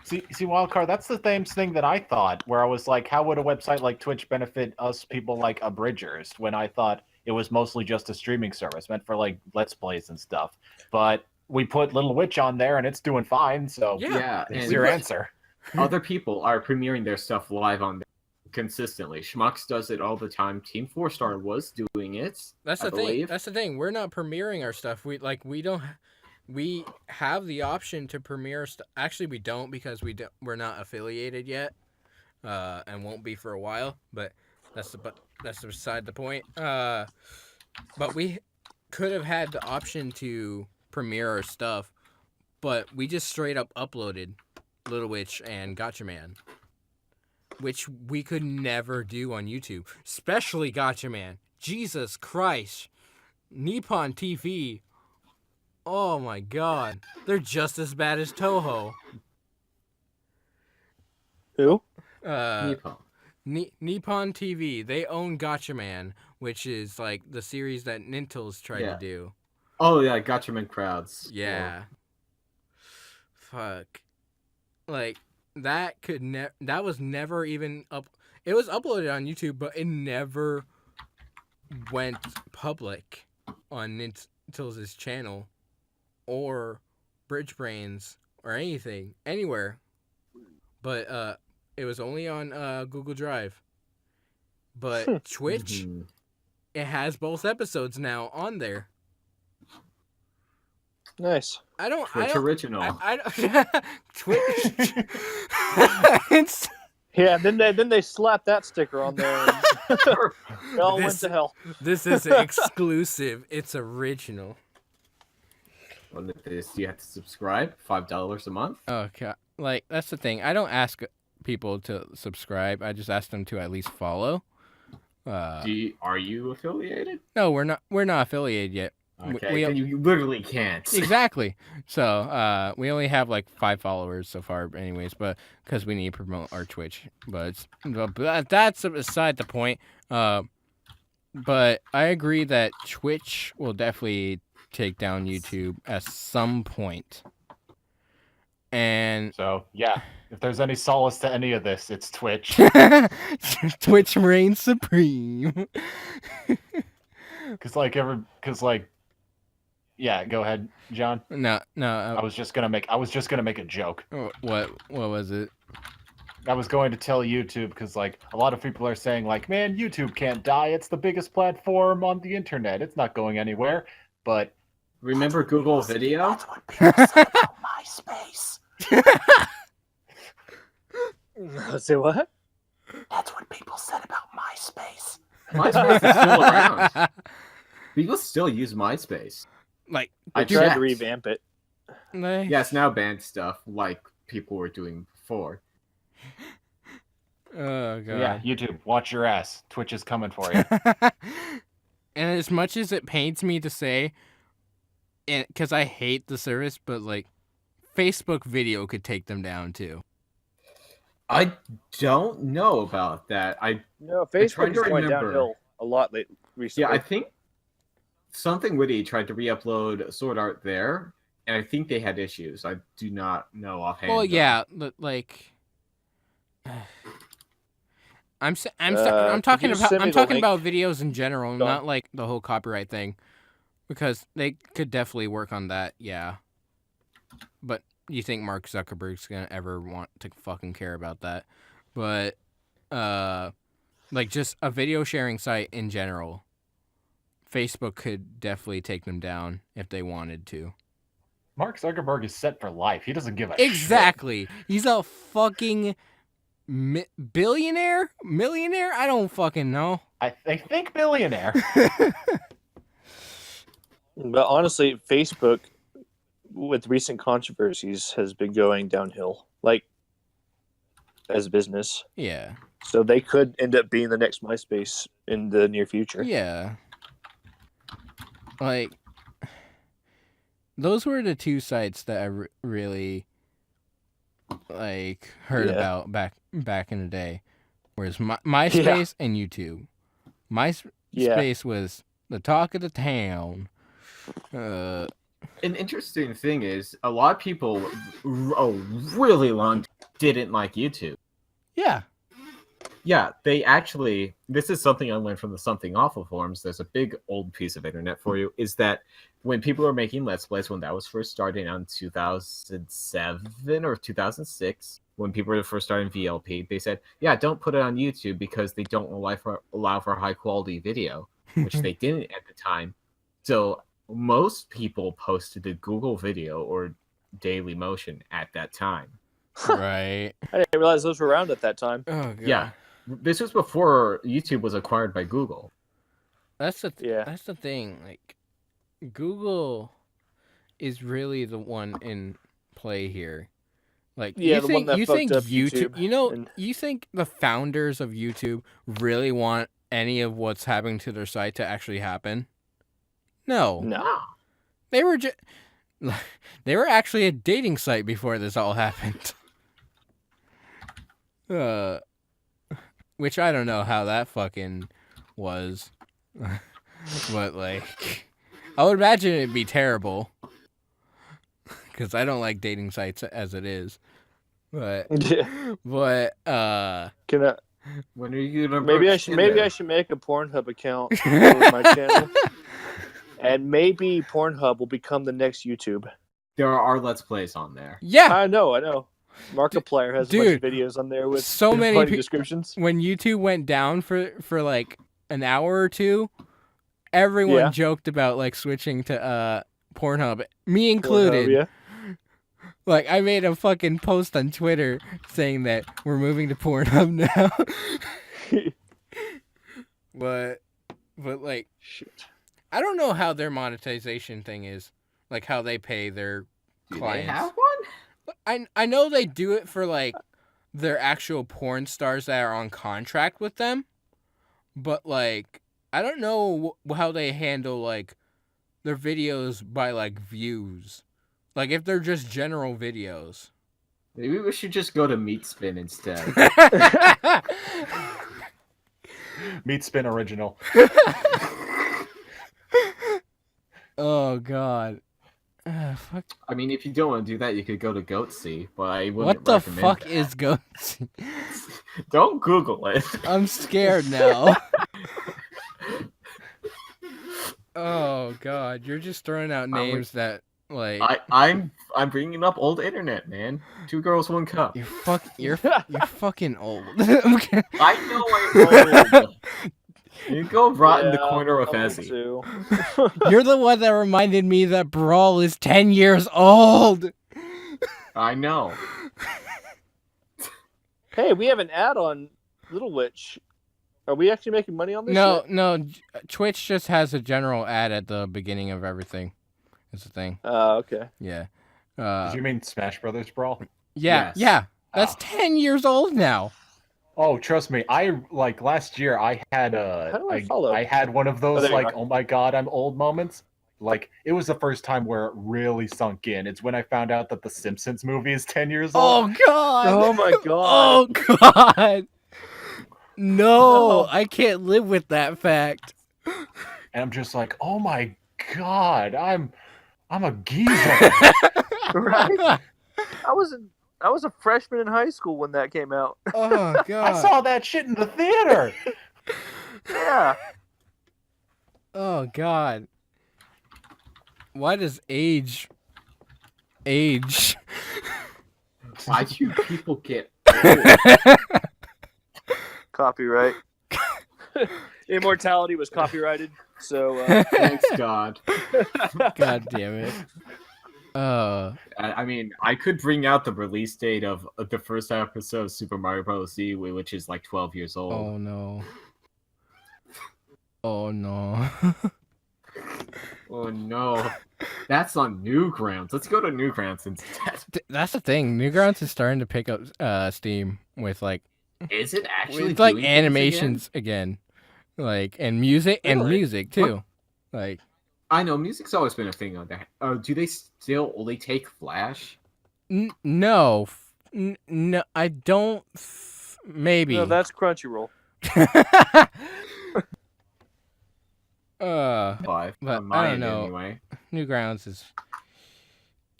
See, Wildcard, that's the same thing that I thought, where I was like, how would a website like Twitch benefit us people like Abridgers, when I thought it was mostly just a streaming service meant for like Let's Plays and stuff. But we put Little Witch on there and it's doing fine, so yeah, it's your answer. Other people are premiering their stuff live on there consistently. Schmucks does it all the time. Team 4-Star was doing it. That's the thing. That's the thing. We're not premiering our stuff. We have the option to premiere stuff. Actually, we don't, because we're not affiliated yet, and won't be for a while. But that's beside the point. But we could have had the option to premiere our stuff, but we just straight up uploaded Little Witch and Gotcha Man, which we could never do on YouTube, especially Gotcha Man. Jesus Christ, Nippon TV. Oh my God, they're just as bad as Toho. Who? Nippon. Nippon TV. They own Gotcha Man, which is like the series that Nintels tried to do. Oh yeah, Gotcha Man crowds. Yeah. Fuck. Like that that was never even up. It was uploaded on YouTube, but it never went public on Nintels' channel or BridgeBrains or anything anywhere. But it was only on Google Drive. But Twitch, it has both episodes now on there. Nice. Twitch original. Twitch. Yeah, then they slapped that sticker on there. And it all went to hell. This is exclusive. It's original. Well, you have to subscribe, $5 a month. Okay, like that's the thing. I don't ask people to subscribe. I just ask them to at least follow. Are you affiliated? No, we're not. We're not affiliated yet. Okay, then you literally can't. Exactly. So we only have like 5 followers so far, anyways. But because we need to promote our Twitch, but that's beside the point. But I agree that Twitch will definitely take down YouTube at some point. And so yeah, if there's any solace to any of this, it's Twitch. Twitch reigns supreme. Yeah, go ahead, John. No. I was just gonna make a joke. What was it? I was going to tell YouTube because like a lot of people are saying like, man, YouTube can't die. It's the biggest platform on the internet. It's not going anywhere. But remember Google Video? That's what people said about MySpace. Say what? That's what people said about MySpace. MySpace is still around. People still use MySpace. Like I tried to revamp it. Yeah, it's now banned stuff like people were doing before. Oh God. Yeah, YouTube, watch your ass. Twitch is coming for you. And as much as it pains me to say, because I hate the service, but like Facebook video could take them down too. I don't know about that. Facebook is going downhill a lot recently. Yeah, I think Something Witty tried to re-upload Sword Art there, and I think they had issues. I do not know offhand. Well, yeah, like I'm talking about videos in general, not like the whole copyright thing, because they could definitely work on that. Yeah, but you think Mark Zuckerberg's gonna ever want to fucking care about that? But like just a video sharing site in general, Facebook could definitely take them down if they wanted to. Mark Zuckerberg is set for life. He doesn't give a shit. Exactly. He's a fucking billionaire? Millionaire? I don't fucking know. I think billionaire. But honestly, Facebook with recent controversies has been going downhill, like as a business. Yeah. So they could end up being the next MySpace in the near future. Yeah. Like, those were the two sites that I really like heard about back in the day. Whereas MySpace and YouTube. MySpace was the talk of the town. An interesting thing is a lot of people really long didn't like YouTube. Yeah. Yeah, they actually, this is something I learned from the Something Awful forums. There's a big old piece of internet for you, is that when people were making Let's Plays, when that was first starting on 2007 or 2006, when people were first starting VLP, they said, yeah, don't put it on YouTube because they don't allow for high quality video, which they didn't at the time. So most people posted to Google Video or Daily Motion at that time. Right. I didn't realize those were around at that time. Oh, God. Yeah. This was before YouTube was acquired by Google. That's the thing. Like, Google is really the one in play here. Like, Yeah, you the think one that fucked up YouTube, YouTube you think the founders of YouTube really want any of what's happening to their site to actually happen? No. No. They were they were actually a dating site before this all happened. Which I don't know how that fucking was. But, like, I would imagine it'd be terrible. Because I don't like dating sites as it is. But, Can I, When are you gonna maybe I should make a Pornhub account for my channel, and maybe Pornhub will become the next YouTube. There are Let's Plays on there. yeah, I know. Markiplier has a bunch of videos on there with so many funny descriptions. when YouTube went down for like an hour or two, everyone joked about like switching to Pornhub, me included. Pornhub, yeah. Like, I made a fucking post on Twitter saying that we're moving to Pornhub now. but like, Shit. I don't know how their monetization thing is, like how they pay their clients. They have one? I know they do it for like their actual porn stars that are on contract with them, but like I don't know how they handle like their videos by like views, like if they're just general videos. Maybe we should just go to Meatspin instead. Meatspin original. Oh God. Fuck. I mean, if you don't want to do that, you could go to Goatsy, but I wouldn't What the recommend fuck that. is Goatsy? Don't Google it. I'm scared now. Oh God, you're just throwing out names that like I'm bringing up old internet, man. 2 girls, 1 cup. you're fucking old. Okay. I know I'm old. You go rot in the Yeah, corner with I'm old Ezzy. too. You're the one that reminded me that Brawl is 10 years old. I know. Hey, we have an ad on Little Witch. Are we actually making money on this? No, shit? Twitch just has a general ad at the beginning of everything. It's a thing. Okay. Yeah. Did you mean Smash Brothers Brawl? Yeah, Yes. yeah. That's Oh. 10 years old now. Oh, trust me. I like last year. I had How do I follow? I had one of those there you like, are. oh my god, I'm old moments. Like it was the first time where it really sunk in. It's when I found out that the Simpsons movie is 10 years old. Oh God. Oh my Oh god. God. No, I can't live with that fact. And I'm just like, oh my god, I'm a geezer. Right? I was a freshman in high school when that came out. Oh I God. saw that shit in the theater. Yeah. Oh God. Why does age? Why do you people get old? Copyright. Immortality was copyrighted, so Thanks, God. God damn it. I mean, I could bring out the release date of the first episode of Super Mario Bros. Z, which is like 12 years old. Oh no. Oh no. Oh no. That's on Newgrounds. Let's go to Newgrounds instead. That's the thing. Newgrounds is starting to pick up steam with like Is it actually with like doing things animations again? Like and music too. Like I know music's always been a thing on there. Do they still only take Flash? no, no, I don't. Maybe. No, that's Crunchyroll. But but on I my don't end know. anyway. Newgrounds is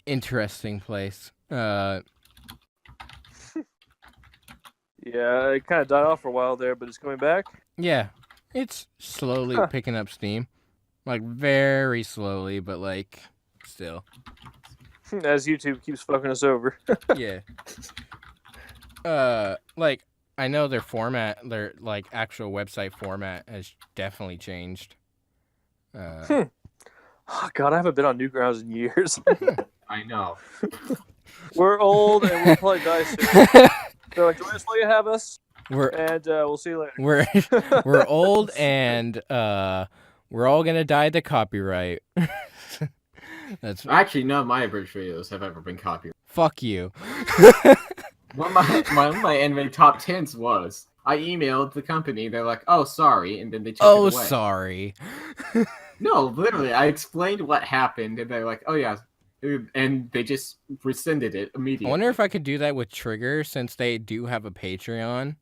interesting place. Yeah, it kind of died off for a while there, but it's coming back. Yeah, it's slowly picking up steam, like very slowly, but like still. As YouTube keeps fucking us over. Yeah. Like I know their format, their like actual website format has definitely changed. Oh, God, I haven't been on Newgrounds in years. I know. We're old and we'll probably die soon. So enjoy us while you have us, We're and we'll see you later. we're old and we're all gonna die to copyright. That's Actually, none of my abridged videos have ever been copied. fuck you. One of my anime top 10s was I emailed the company. They're like, "Oh, sorry," and then they took Oh, it away. sorry. No, literally, I explained what happened, and they're like, "Oh yeah," and they just rescinded it I immediately. wonder if I could do that with Trigger since they do have a Patreon.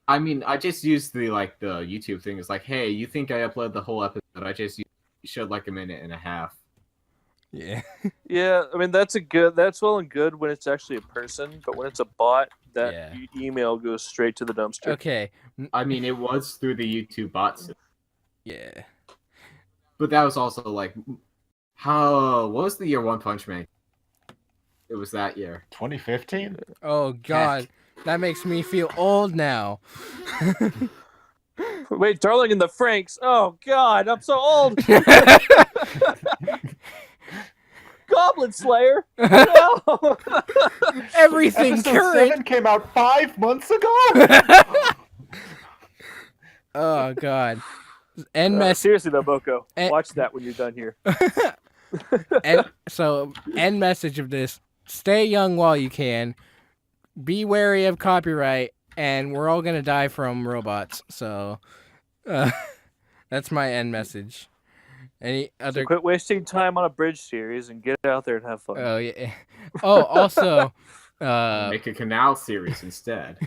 I mean, I just used the YouTube thing. It's like, "Hey, you think I uploaded the whole episode? I just showed like a minute and a half." Yeah. Yeah, I mean that's well and good when it's actually a person, but when it's a bot, that email goes straight to the dumpster. Okay. I mean, it was through the YouTube bots, Yeah. but that was also like, what was the year One Punch Man? It was that year. 2015? Oh God, that makes me feel old now. Wait, Darling in the Franxx. Oh God, I'm so old. Goblin Slayer. No. Everything Episode current. 7 came out 5 months ago. Oh God. End message. Seriously though, Boco, And- watch that when you're done here. End message of this: stay young while you can. Be wary of copyright, and we're all gonna die from robots. So, that's my end message. Any other? So quit wasting time on a bridge series and get out there and have fun. Oh yeah. Oh, also, Make a canal series instead.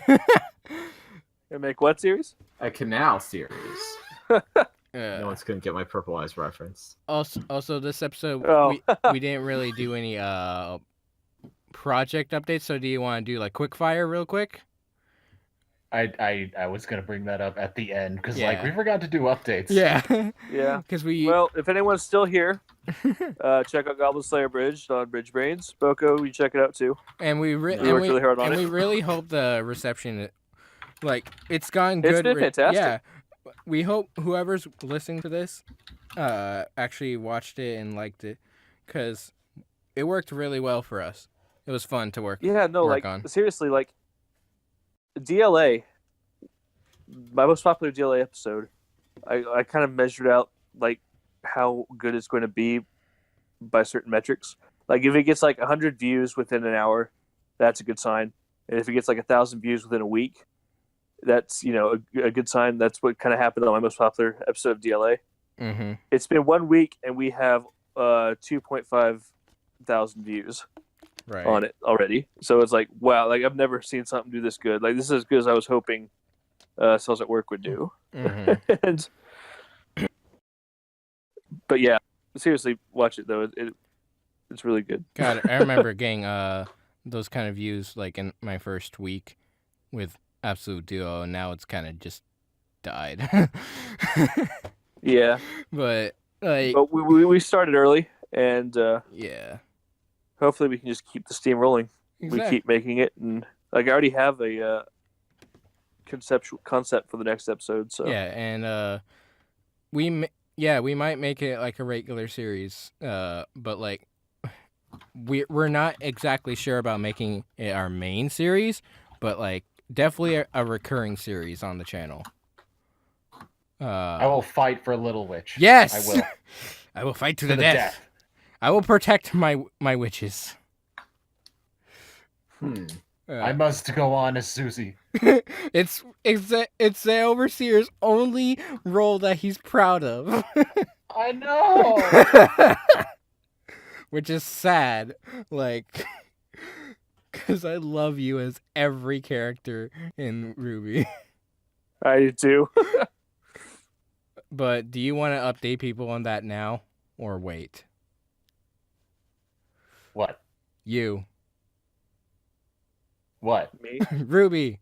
And make what series? A canal series. No one's gonna get my Purple Eyes reference. Also, this episode Oh. we didn't really do any project updates. So, do you want to do like quick fire real quick? I was gonna bring that up at the end because Yeah. we forgot to do updates. Yeah. Yeah. Because we. Well, if anyone's still here, check out Goblin Slayer Bridge on BridgeBrains. Boco, you check it out too. And we worked really hard on it. we really hope the reception, like, it's gone good. It's been fantastic. Yeah, we hope whoever's listening to this, actually watched it and liked it, because it worked really well for us. It was fun to work. Yeah, no, work like on. seriously, like DLA, my most popular DLA episode. I kind of measured out like how good it's going to be by certain metrics. Like if it gets like 100 views within an hour, that's a good sign. And if it gets like 1,000 views within a week, that's a good sign. That's what kind of happened on my most popular episode of DLA. Mm-hmm. It's been 1 week and we have 2.5 thousand views Right. on it already. So it's like, wow, like I've never seen something do this good. Like this is as good as I was hoping Cells at Work would do. Mm-hmm. But yeah, seriously, watch it though. It's really good. God, I remember getting those kind of views like in my first week with Absolute Duo, and now it's kind of just died. Yeah, But like, but we started early, and yeah, hopefully we can just keep the steam rolling. exactly. We keep making it, and like I already have a concept for the next episode. So Yeah, and we might make it like a regular series, but like we're not exactly sure about making it our main series, but like definitely a recurring series on the channel. I will fight for Little Witch. Yes, I will. I will fight to To the death. I will protect my witches. I must go on as Susie. It's the overseer's only role that he's proud of. I know. Which is sad, like, because I love you as every character in Ruby. I do too. But do you want to update people on that now, or wait? What? You. What? Me? Ruby.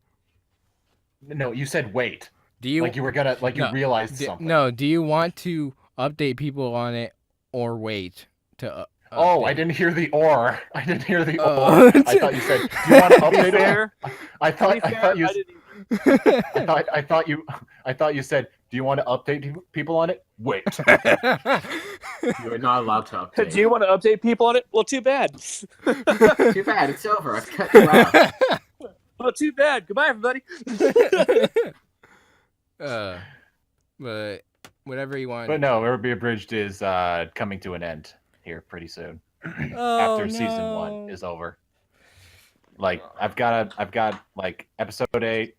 No, you said wait. Do you Like you were gonna, like you No, realized something. No, do you want to update people on it or wait to Oh, I update? didn't hear the or. I didn't hear the Oh. or. I thought you said, "Do you want to update it?" Fair. I thought you. I didn't I thought you said, "Do you want to update people on it?" Wait. You are not allowed to update. Do you want to update people on it? Well, too bad. Too bad, it's over. I've cut you out. Well, too bad. Goodbye, everybody. But whatever you want. But no, Ruby Abridged is coming to an end here pretty soon. Oh, After season 1 is over. Like I've got like episode 8.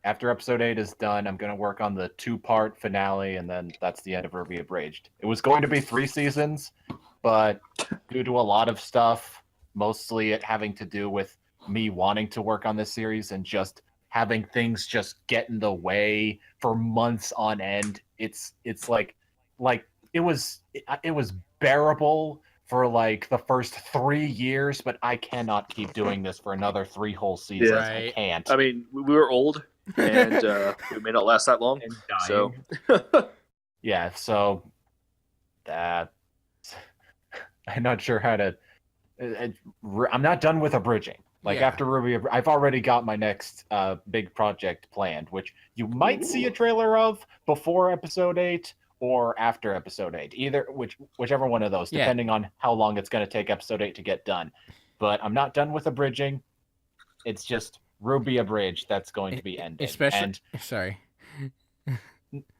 After episode 8 is done, I'm gonna work on the 2-part finale, and then that's the end of Ruby Abridged. It was going to be 3 seasons, but due to a lot of stuff, mostly it having to do with me wanting to work on this series and just having things just get in the way for months on end, it's like it was bearable for like the first 3 years, but I cannot keep doing this for another 3 whole seasons. Yeah. I Right. can't. I mean, we were old, and we may not last that long. And So, Yeah, so that I'm not sure how to. I'm not done with abridging. Like Yeah. after Ruby, I've already got my next big project planned, which you might see a trailer of before episode 8 or after episode 8. Whichever one of those, Yeah. depending on how long it's going to take episode 8 to get done. But I'm not done with abridging. It's just Ruby Abridged that's going to be ending. Especially, And sorry.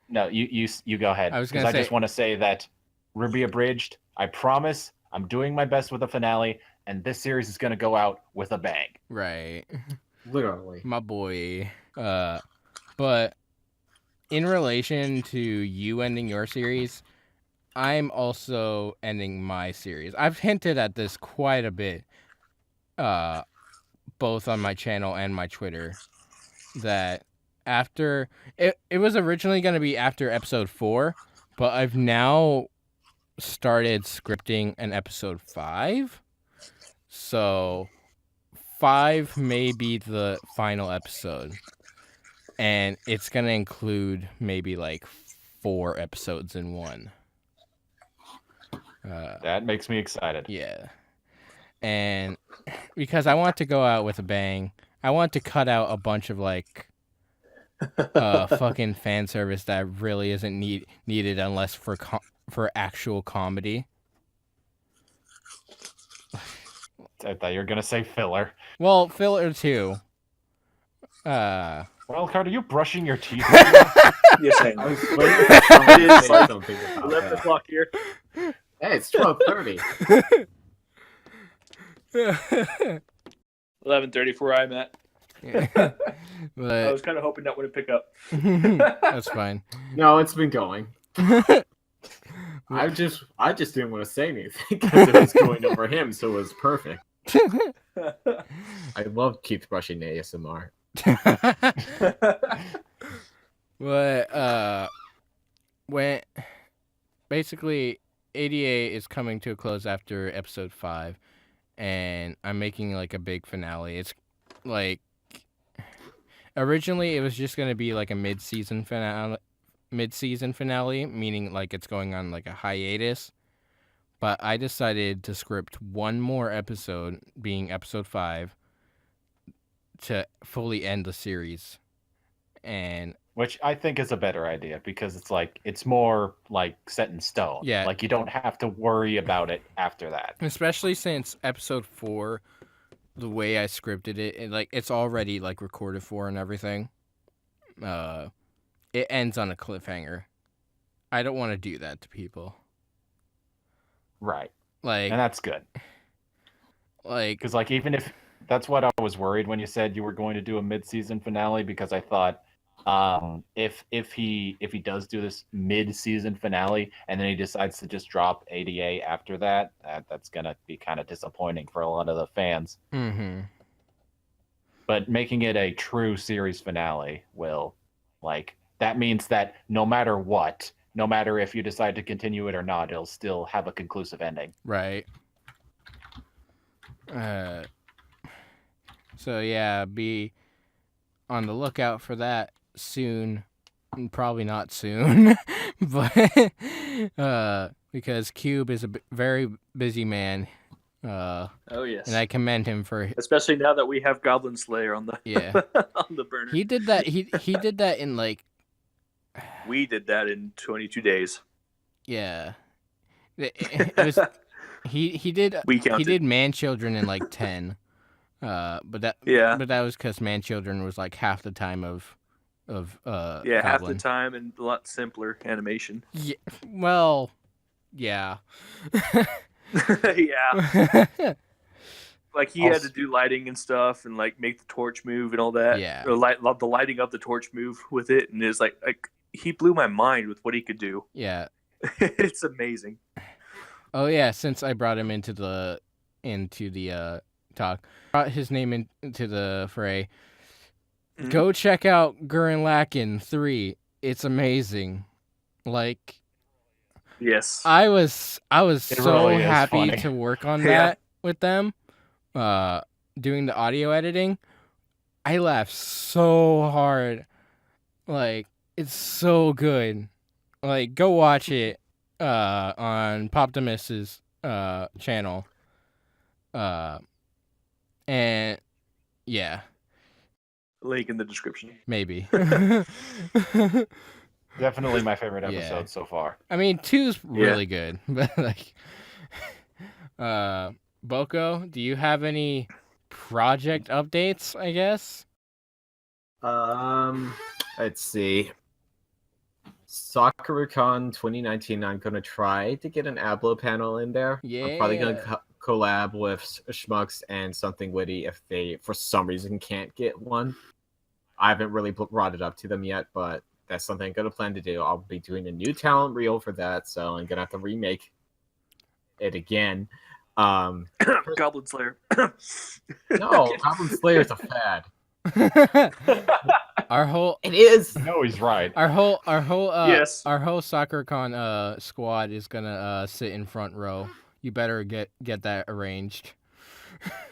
no, you go ahead. I was 'Cause gonna I just say- want to say that Ruby Abridged, I promise I'm doing my best with the finale, and this series is going to go out with a bang. Right. Literally. My boy. But in relation to you ending your series, I'm also ending my series. I've hinted at this quite a bit, both on my channel and my Twitter, that after it was originally going to be after episode 4, but I've now started scripting an episode 5. So 5 may be the final episode, and it's gonna include maybe like 4 episodes in one. That makes me excited. Yeah, and because I want to go out with a bang, I want to cut out a bunch of like fucking fan service that really isn't needed unless for actual comedy. I thought you were going to say filler. Well, filler too. Well, Carter, are you brushing your teeth? yes, I I am. was waiting for someone to say like something about 11 that. o'clock here. Hey, it's 12:30. 11:30 where I'm at. I But was kind of hoping that wouldn't pick up. that's fine. No, it's been going. I just didn't want to say anything because it was going over him, so it was perfect. I love Keith brushing ASMR. But when basically ADA is coming to a close after episode 5, and I'm making like a big finale. It's like originally it was just gonna be like a mid-season finale, meaning like it's going on like a hiatus. But I decided to script one more episode, being episode 5, to fully end the series. And Which I think is a better idea because it's more like set in stone. Yeah. Like you don't have to worry about it after that. especially since episode 4, the way I scripted it, like it's already like recorded for and everything. It ends on a cliffhanger. I don't want to do that to people. Right. Like, And that's good. like, Because like even if that's what I was worried when you said you were going to do a mid-season finale, because I thought if he does do this mid-season finale and then he decides to just drop ADA after that, that's gonna be kind of disappointing for a lot of the fans. mm-hmm. But making it a true series finale will, like, that means that no matter what, no matter if you decide to continue it or not, it'll still have a conclusive ending. Right. So yeah, be on the lookout for that soon. Probably not soon, but because Cube is a very busy man. Oh yes. And I commend him for. Especially now that we have Goblin Slayer on the on the burner. He did that. He did that in like. We did that in 22 days. Yeah. It was. He did. We counted. He did Man Children in like 10. But that was because Man Children was like half the time of yeah, Goblin. half the time and a lot simpler animation. Yeah, well, yeah. Yeah. Like he had to do lighting and stuff and like make the torch move and all that. Yeah. Or the lighting of the torch move with it, and it's like he blew my mind with what he could do. Yeah. It's amazing. Oh yeah, since I brought him into the talk, brought his name into the fray. Mm-hmm. Go check out Gurren Lagann 3. It's amazing. Like, yes, I was so really happy funny. to work on that with them. Doing the audio editing, I laughed so hard. Like, it's so good. Like, go watch it on Poptimus's channel. And yeah, link in the description. maybe. Definitely my favorite episode so far. I mean, 2's really good, but like, Boco, do you have any project updates? I guess. Let's see. SakuraCon 2019. I'm gonna try to get an Ablo panel in there. Yeah. I'm probably gonna collab with Schmucks and Something Witty if they, for some reason, can't get one. I haven't really brought it up to them yet, but that's something I'm gonna plan to do. I'll be doing a new talent reel for that, so I'm gonna have to remake it again. Goblin Slayer. No, Goblin Slayer is a fad. It is. No, he's right. Our whole yes. Our whole SoccerCon squad is gonna sit in front row. You better get that arranged.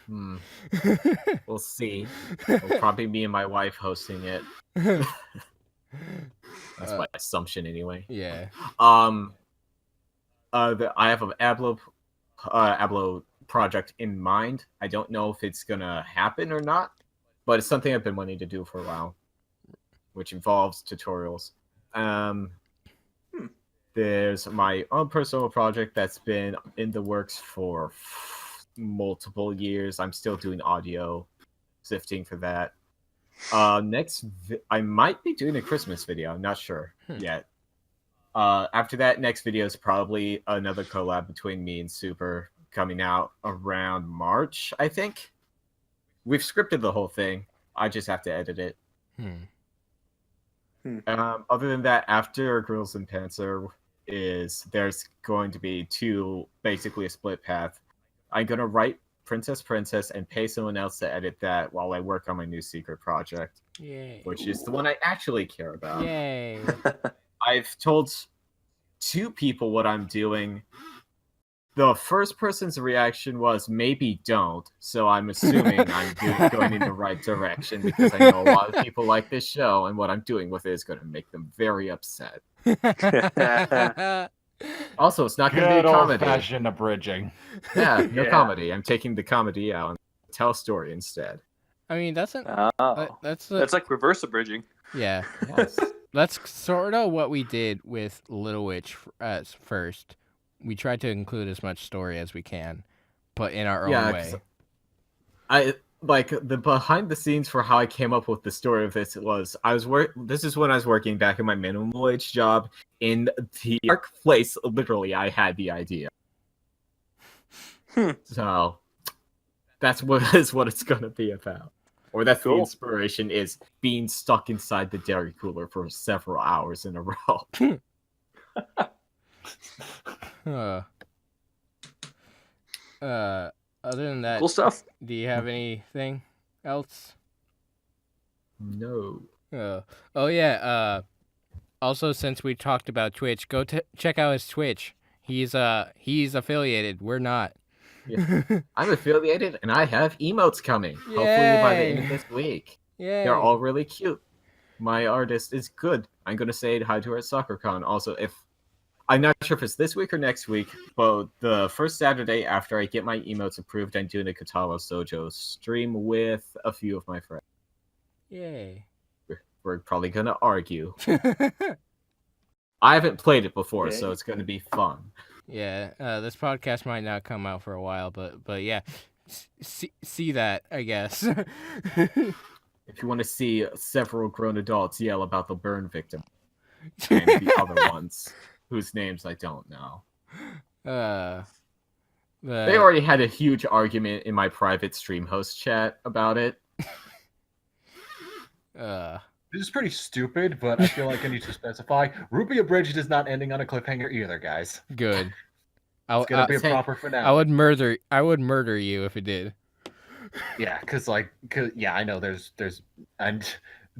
We'll see. It'll probably me and my wife hosting it. That's my assumption anyway. Yeah. I have an Ablo project in mind. I don't know if it's gonna happen or not, but it's something I've been wanting to do for a while, which involves tutorials. There's my own personal project that's been in the works for multiple years. I'm still doing audio sifting for that. I might be doing a Christmas video. I'm not sure yet. After that, next video is probably another collab between me and Super coming out around March, I think. We've scripted the whole thing. I just have to edit it. Other than that, after Grills and Panzer there's going to be basically a split path. I'm going to write Princess and pay someone else to edit that while I work on my new secret project. Yay. Which is the one I actually care about. Yay. I've told 2 people what I'm doing. The first person's reaction was maybe don't, so I'm assuming I'm going in the right direction because I know a lot of people like this show, and what I'm doing with it is going to make them very upset. Also, it's not going to be a comedy. Old-fashioned abridging. Yeah, no comedy. I'm taking the comedy out and tell a story instead. I mean, that's like reverse abridging. Yeah. Yes. That's sort of what we did with Little Witch at first. We tried to include as much story as we can, but in our own way. I like the behind the scenes for how I came up with the story of this was this is when I was working back in my minimum wage job in the dark place. Literally, I had the idea. So that's what is what it's gonna be about. Or that's the Cool. inspiration is being stuck inside the dairy cooler for several hours in a row. Other than that, Cool stuff. do you have anything else? No. Oh yeah. Also, since we talked about Twitch, go check out his Twitch. He's affiliated. We're not. Yeah. I'm affiliated and I have emotes coming. Hopefully by the end of this week. Yeah. They're all really cute. My artist is good. I'm gonna say hi to her at SoccerCon. Also, if I'm not sure if it's this week or next week, but the first Saturday after I get my emotes approved, I'm doing a Katalo Sojo stream with a few of my friends. Yay. We're probably gonna argue. I haven't played it before, Okay. so it's gonna be fun. Yeah. This podcast might not come out for a while, but yeah, see that, I guess. If you want to see several grown adults yell about the burn victim and the other ones whose names I don't know. They already had a huge argument in my private stream host chat about it. This is pretty stupid, but I feel like I need to specify. Ruby Abridged is not ending on a cliffhanger either, guys. Good. It's gonna be a say- proper finale. I would murder you if it did. Yeah, because I know there's and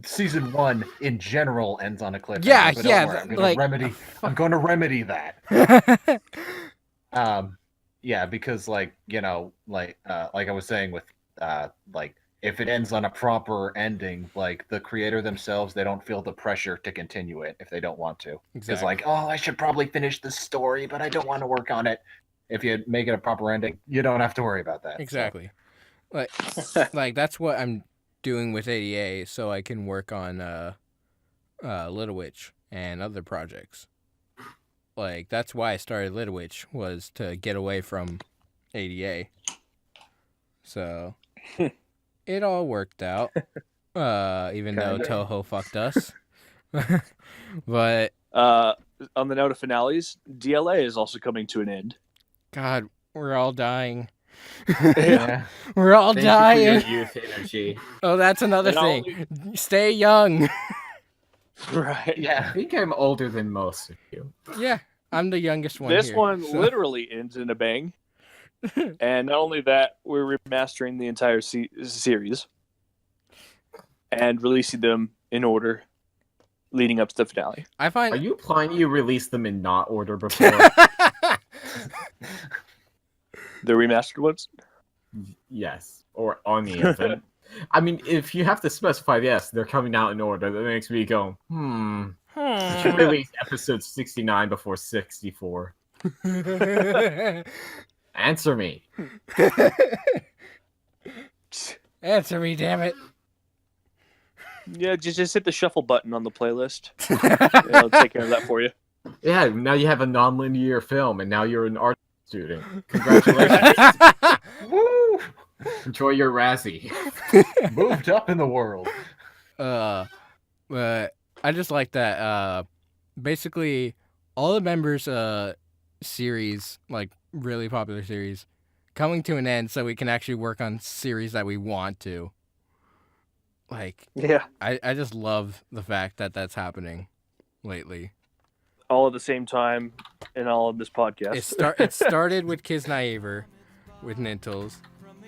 season 1 in general ends on a cliffhanger. Yeah, but don't yeah, worry, I'm going to remedy that. Yeah, because like I was saying with if it ends on a proper ending, like the creator themselves, they don't feel the pressure to continue it if they don't want to. Because Exactly. I should probably finish this story, but I don't want to work on it. If you make it a proper ending, you don't have to worry about that. Exactly. Like that's what I'm doing with ADA, so I can work on Little Witch and other projects. Like that's why I started Little Witch, was to get away from ADA. So it all worked out. Even though Kinda. Toho fucked us. But On the note of finales, DLA is also coming to an end. God, we're all dying. Yeah. We're all Thank dying. you for your youth energy. Oh, that's another And thing. Stay young. Right. Yeah. I think I'm older than most of you. Yeah, I'm the youngest one This here, one so- literally ends in a bang. And not only that, we're remastering the entire series and releasing them in order leading up to the finale. I find Are you implying you released them in not order before? The remastered ones? Yes. Or uneven. I mean, if you have to specify, yes, they're coming out in order, that makes me go, you should release episode 69 before 64. Answer me. Answer me, damn it. Yeah, just hit the shuffle button on the playlist. I'll take care of that for you. Yeah, now you have a non-linear film, and now you're an art student. Congratulations. Woo! Enjoy your Razzie. Moved up in the world. But I just like that. Basically, all the members' series, like really popular series, coming to an end, so we can actually work on series that we want to. Like, Yeah. I just love the fact that that's happening lately. All at the same time in all of this podcast. It started with Kisnaever, with Nintles,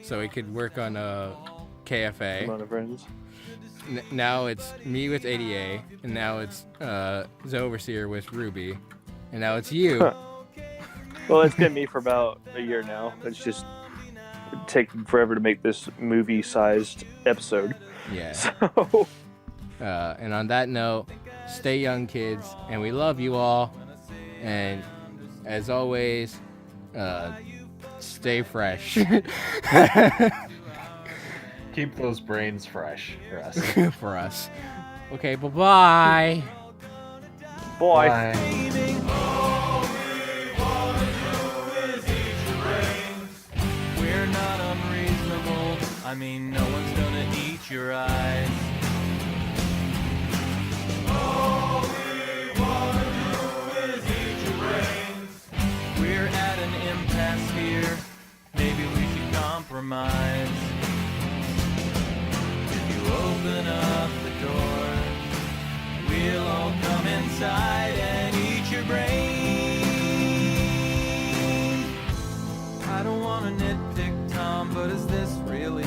so we could work on KFA. Amount of friends. Now it's me with ADA, and now it's Zoverseer with Ruby, and now it's you. Huh. Well, it's been me for about a year now. It's just taken forever to make this movie-sized episode. Yeah. So, And on that note, stay young, kids, and we love you all. And as always, stay fresh. Keep those brains fresh for us. For us. Okay, bye-bye. boy. Bye. We're not unreasonable. I mean, no one's gonna eat your eyes. All we wanna do is eat your brains. We're at an impasse here. compromise. If you open up the door, we'll all come inside and eat your brain. I don't want to nitpick, Tom, but is this really